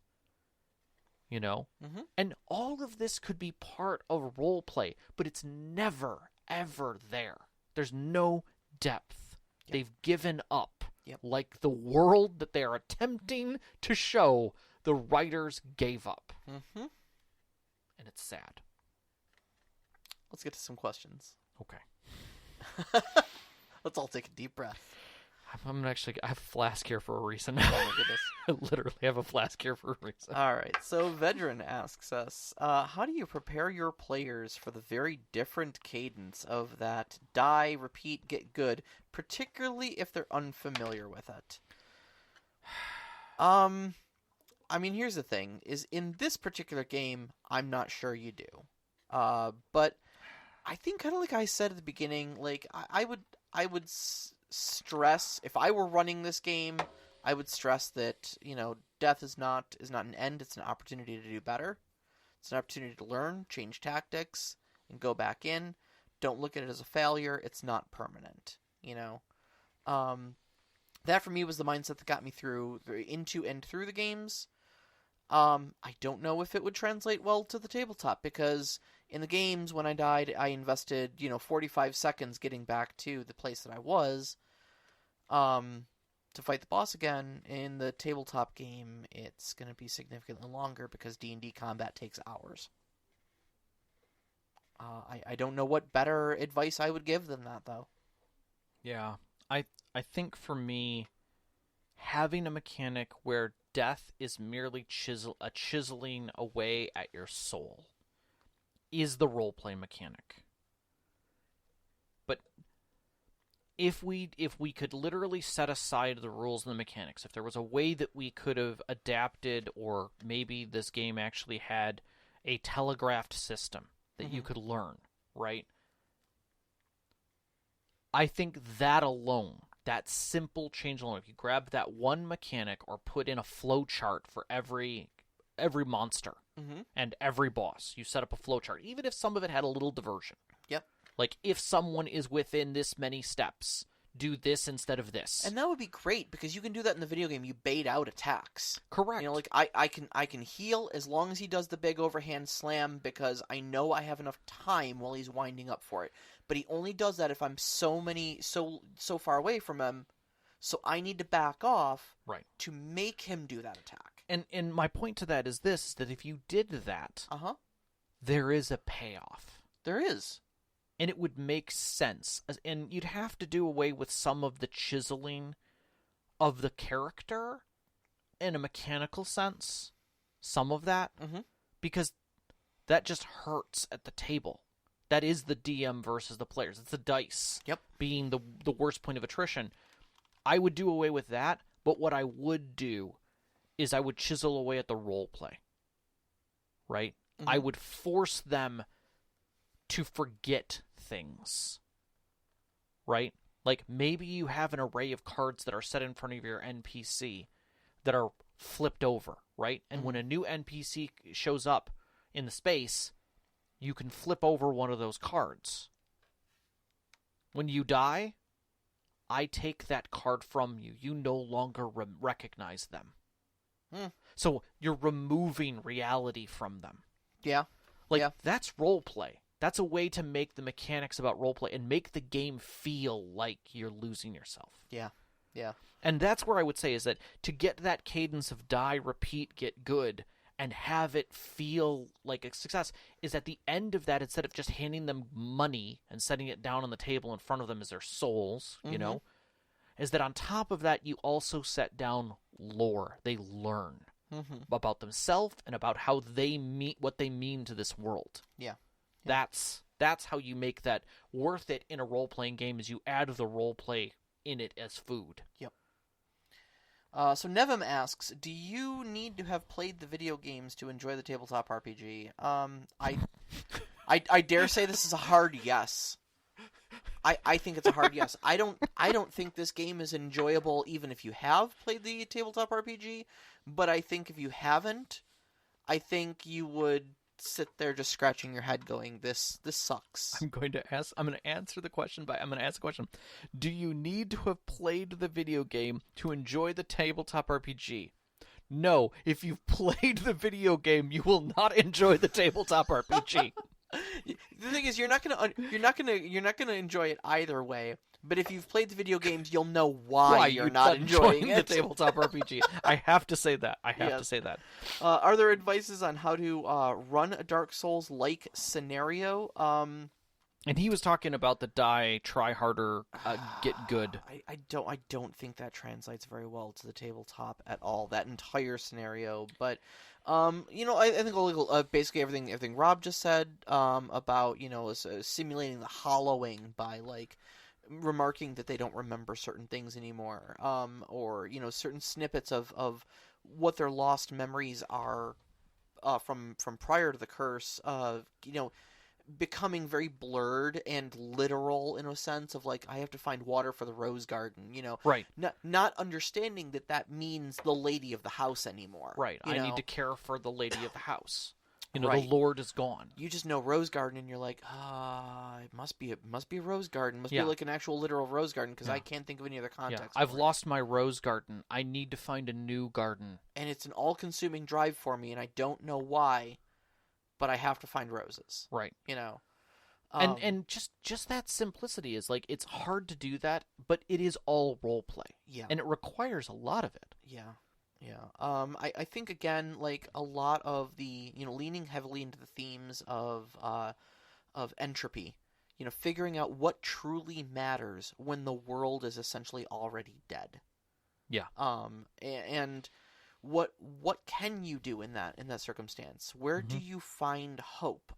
You know? Mm-hmm. And all of this could be part of role play, but it's never, ever there. There's no depth. Yep. They've given up. Yep. Like the world that they are attempting to show, the writers gave up. Mm-hmm. And it's sad. Let's get to some questions. Okay. Let's all take a deep breath. I have a flask here for a reason. Oh my goodness. I literally have a flask here for a reason. All right, so Vedran asks us, how do you prepare your players for the very different cadence of that die, repeat, get good, particularly if they're unfamiliar with it? I mean, here's the thing, is in this particular game, I'm not sure you do. But I think kind of like I said at the beginning, like, I would stress, if I were running this game, I would stress that, you know, death is not an end, it's an opportunity to do better. It's an opportunity to learn, change tactics, and go back in. Don't look at it as a failure, it's not permanent, you know. That for me was the mindset that got me into and through the games. I don't know if it would translate well to the tabletop, because in the games, when I died, I invested, 45 seconds getting back to the place that I was, to fight the boss again. In the tabletop game, it's going to be significantly longer, because D&D combat takes hours. I don't know what better advice I would give than that, though. Yeah, I think for me, having a mechanic where death is merely chiseling away at your soul is the roleplay mechanic. But if we could literally set aside the rules and the mechanics, if there was a way that we could have adapted, or maybe this game actually had a telegraphed system that you could learn, right? I think that alone, that simple change alone, if you grab that one mechanic or put in a flow chart for every monster and every boss, you set up a flow chart, even if some of it had a little diversion. Yep. Like, if someone is within this many steps, do this instead of this. And that would be great, because you can do that in the video game. You bait out attacks. Correct. You know, like, I can heal as long as he does the big overhand slam, because I know I have enough time while he's winding up for it. But he only does that if I'm so far away from him, so I need to back off to make him do that attack. And my point to that is this, is that if you did that, there is a payoff. There is. And it would make sense. And you'd have to do away with some of the chiseling of the character in a mechanical sense. Some of that. Because that just hurts at the table. That is the DM versus the players. It's the dice being the worst point of attrition. I would do away with that, but what I would do is I would chisel away at the role play. Right? I would force them to forget things. Right? Like, maybe you have an array of cards that are set in front of your NPC that are flipped over, right? And when a new NPC shows up in the space, you can flip over one of those cards. When you die, I take that card from you. You no longer recognize them. So you're removing reality from them. Yeah. That's roleplay. That's a way to make the mechanics about roleplay and make the game feel like you're losing yourself. Yeah. And that's where I would say is that to get that cadence of die, repeat, get good and have it feel like a success is at the end of that, instead of just handing them money and setting it down on the table in front of them as their souls, you know, is that on top of that, you also set down lore. They learn about themselves and about how they what they mean to this world. Yeah. That's how you make that worth it in a role-playing game, is you add the role-play in it as food. Yep. So Nevim asks, do you need to have played the video games to enjoy the tabletop RPG? I dare say this is a hard yes. I think it's a hard yes. I don't think this game is enjoyable even if you have played the tabletop RPG, but I think if you haven't, I think you would sit there just scratching your head going, this sucks. I'm going to answer the question by, I'm going to ask the question. Do you need to have played the video game to enjoy the tabletop RPG? No. If you've played the video game, you will not enjoy the tabletop RPG. The thing is, you're not gonna enjoy it either way. But if you've played the video games, you'll know why you're not enjoying the tabletop RPG. I have to say that. Are there advices on how to run a Dark Souls-like scenario? And he was talking about the try harder, get good. I don't think that translates very well to the tabletop at all. That entire scenario, but I think basically everything Rob just said about simulating the hollowing by like remarking that they don't remember certain things anymore, or certain snippets of what their lost memories are from prior to the curse, becoming very blurred and literal in a sense of like, I have to find water for the rose garden, right? Not understanding that means the lady of the house anymore, right? I need to care for the lady of the house. Right. The Lord is gone. You just know rose garden, and you're like, it must be a rose garden. It must be like an actual literal rose garden, because I can't think of any other context. I've lost my rose garden. I need to find a new garden, and it's an all-consuming drive for me, and I don't know why, but I have to find roses. Right. And just that simplicity is like, it's hard to do that, but it is all role play. Yeah. And it requires a lot of it. Yeah. Yeah. I think again, like a lot of the, leaning heavily into the themes of entropy, figuring out what truly matters when the world is essentially already dead. Yeah. And what can you do in that circumstance? Where do you find hope?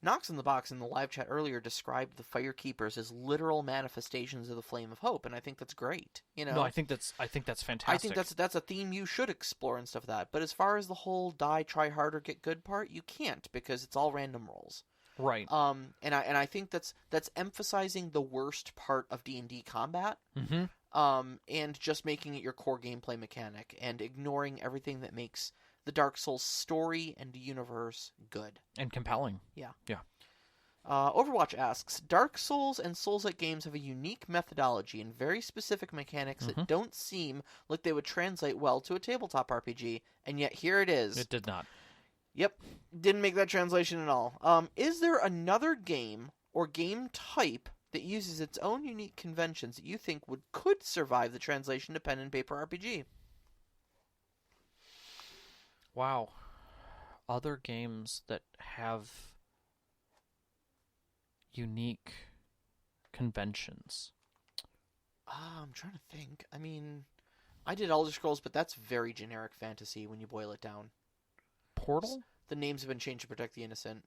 Knox in the Box in the live chat earlier described the Firekeepers as literal manifestations of the flame of hope, and I think that's great. No, I think that's fantastic. I think that's a theme you should explore and stuff like that. But as far as the whole die, try harder, get good part, you can't, because it's all random rolls. Right. And I think that's emphasizing the worst part of D&D combat. And just making it your core gameplay mechanic and ignoring everything that makes the Dark Souls story and universe good and compelling. Yeah. Overwatch asks, Dark Souls and Souls-like games have a unique methodology and very specific mechanics that don't seem like they would translate well to a tabletop RPG, and yet here it is. It did not. Yep, didn't make that translation at all. Is there another game or game type that uses its own unique conventions that you think could survive the translation to pen and paper RPG? Wow. Other games that have unique conventions. I'm trying to think. I mean, I did Elder Scrolls, but that's very generic fantasy when you boil it down. Portal? The names have been changed to protect the innocent.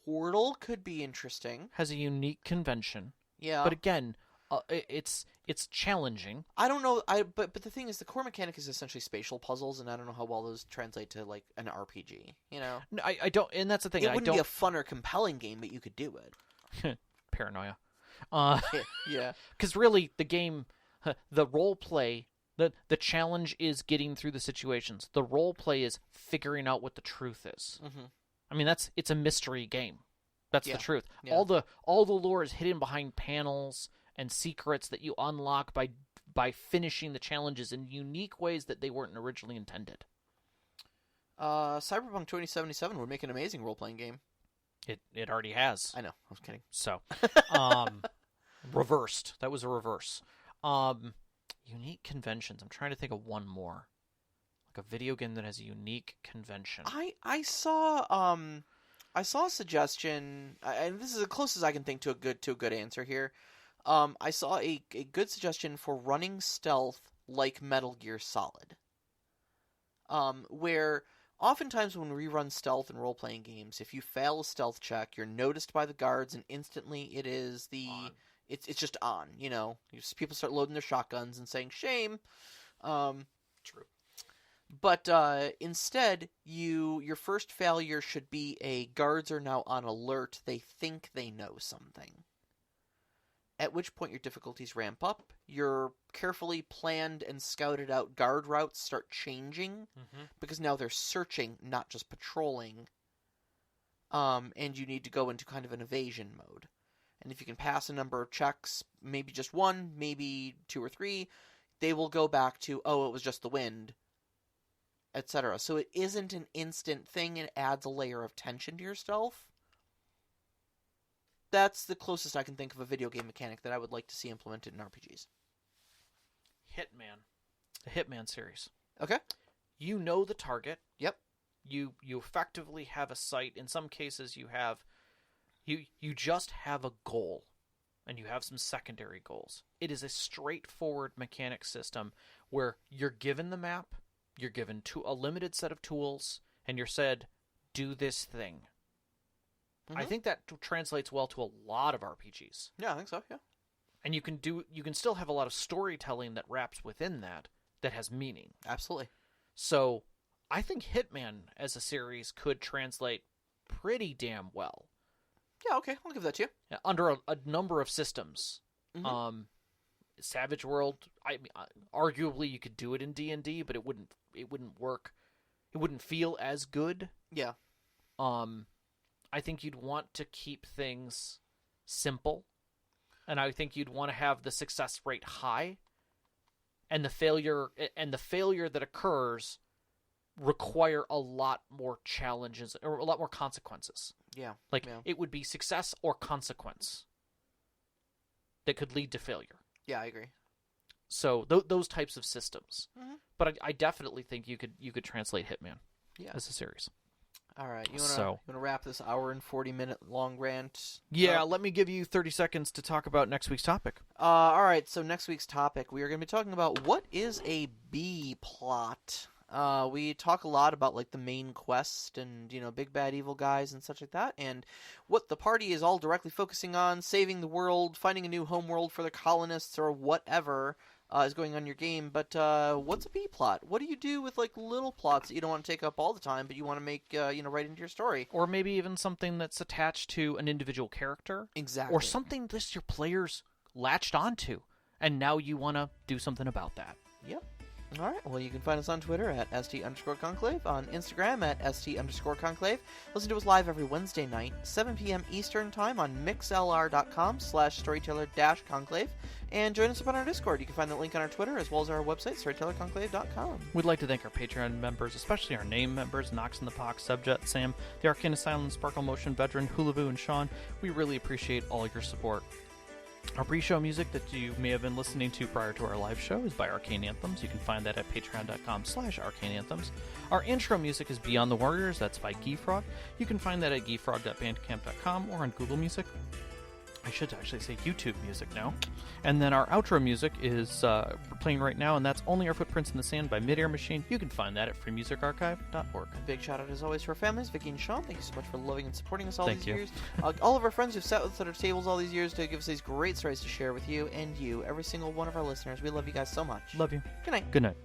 Portal could be interesting. Has a unique convention. Yeah. But again, it's challenging. I don't know. But the thing is, the core mechanic is essentially spatial puzzles, and I don't know how well those translate to like an RPG. No, I don't, and that's the thing. It wouldn't be a fun or compelling game, but you could do it. Paranoia. Yeah. Because really, the game, the role play, the challenge is getting through the situations. The role play is figuring out what the truth is. I mean, it's a mystery game. That's the truth. Yeah. All the lore is hidden behind panels and secrets that you unlock by finishing the challenges in unique ways that they weren't originally intended. Cyberpunk 2077 would make an amazing role-playing game. It already has. I know. I was kidding. So, reversed. That was a reverse. Unique conventions. I'm trying to think of one more. Like a video game that has a unique convention. I saw a suggestion, and this is the closest I can think to a good answer here. I saw a good suggestion for running stealth like Metal Gear Solid. Where oftentimes when we run stealth in role-playing games, if you fail a stealth check, you're noticed by the guards, and instantly it is it's just on. People start loading their shotguns and saying shame. True. But instead, your first failure should be a guards are now on alert. They think they know something. At which point your difficulties ramp up. Your carefully planned and scouted out guard routes start changing. Because now they're searching, not just patrolling. And you need to go into kind of an evasion mode. And if you can pass a number of checks, maybe just one, maybe 2 or 3, they will go back to, oh, it was just the wind, etc. So it isn't an instant thing, it adds a layer of tension to your stealth. That's the closest I can think of a video game mechanic that I would like to see implemented in RPGs. Hitman. The Hitman series. Okay. You know the target. Yep. You effectively have a sight. In some cases you just have a goal. And you have some secondary goals. It is a straightforward mechanic system where you're given the map, you're given a limited set of tools, and you're said, do this thing. I think that translates well to a lot of RPGs. Yeah, I think so, yeah. And you can still have a lot of storytelling that wraps within that has meaning. Absolutely. So I think Hitman as a series could translate pretty damn well. Yeah, okay, I'll give that to you. Under a number of systems. Savage World, arguably you could do it in D&D, but it wouldn't work. It wouldn't feel as good. Yeah. I think you'd want to keep things simple, and I think you'd want to have the success rate high, and the failure that occurs require a lot more challenges or a lot more consequences. Yeah. It would be success or consequence that could lead to failure. Yeah, I agree. So those types of systems. But I definitely think you could translate Hitman as a series. All right, you want to wrap this hour and 40-minute long rant? Yeah, let me give you 30 seconds to talk about next week's topic. All right, so next week's topic, we are going to be talking about what is a B plot. We talk a lot about the main quest and big bad evil guys and such like that, and what the party is all directly focusing on, saving the world, finding a new homeworld for the colonists, or whatever is going on in your game. But what's a B plot? What do you do with little plots that you don't want to take up all the time, but you want to make right into your story? Or maybe even something that's attached to an individual character. Exactly. Or something that your players latched onto, and now you want to do something about that. Yep. All right, well, you can find us on Twitter at st_conclave, on Instagram at st_conclave. Listen to us live every Wednesday night, 7 p.m. Eastern Time on mixlr.com/storyteller-conclave, and join us up on our Discord. You can find the link on our Twitter as well as our website, storytellerconclave.com. We'd like to thank our Patreon members, especially our name members, Nox in the Pox, Subjet, Sam, the Arcane Asylum, Sparkle Motion Veteran, Hulavu, and Sean. We really appreciate all your support. Our pre-show music that you may have been listening to prior to our live show is by Arcane Anthems. You can find that at patreon.com/arcaneanthems. Our intro music is Beyond the Warriors. That's by Geefrog. You can find that at geefrog.bandcamp.com or on Google Music. I should actually say YouTube music now. And then our outro music is playing right now, and that's Only Our Footprints in the Sand by Midair Machine. You can find that at freemusicarchive.org. A big shout out as always to our families, Vicky and Sean. Thank you so much for loving and supporting us all Thank these you. years. All of our friends who've sat with us at our tables all these years to give us these great stories to share with you, and every single one of our listeners. We love you guys so much. Love you. Good night. Good night.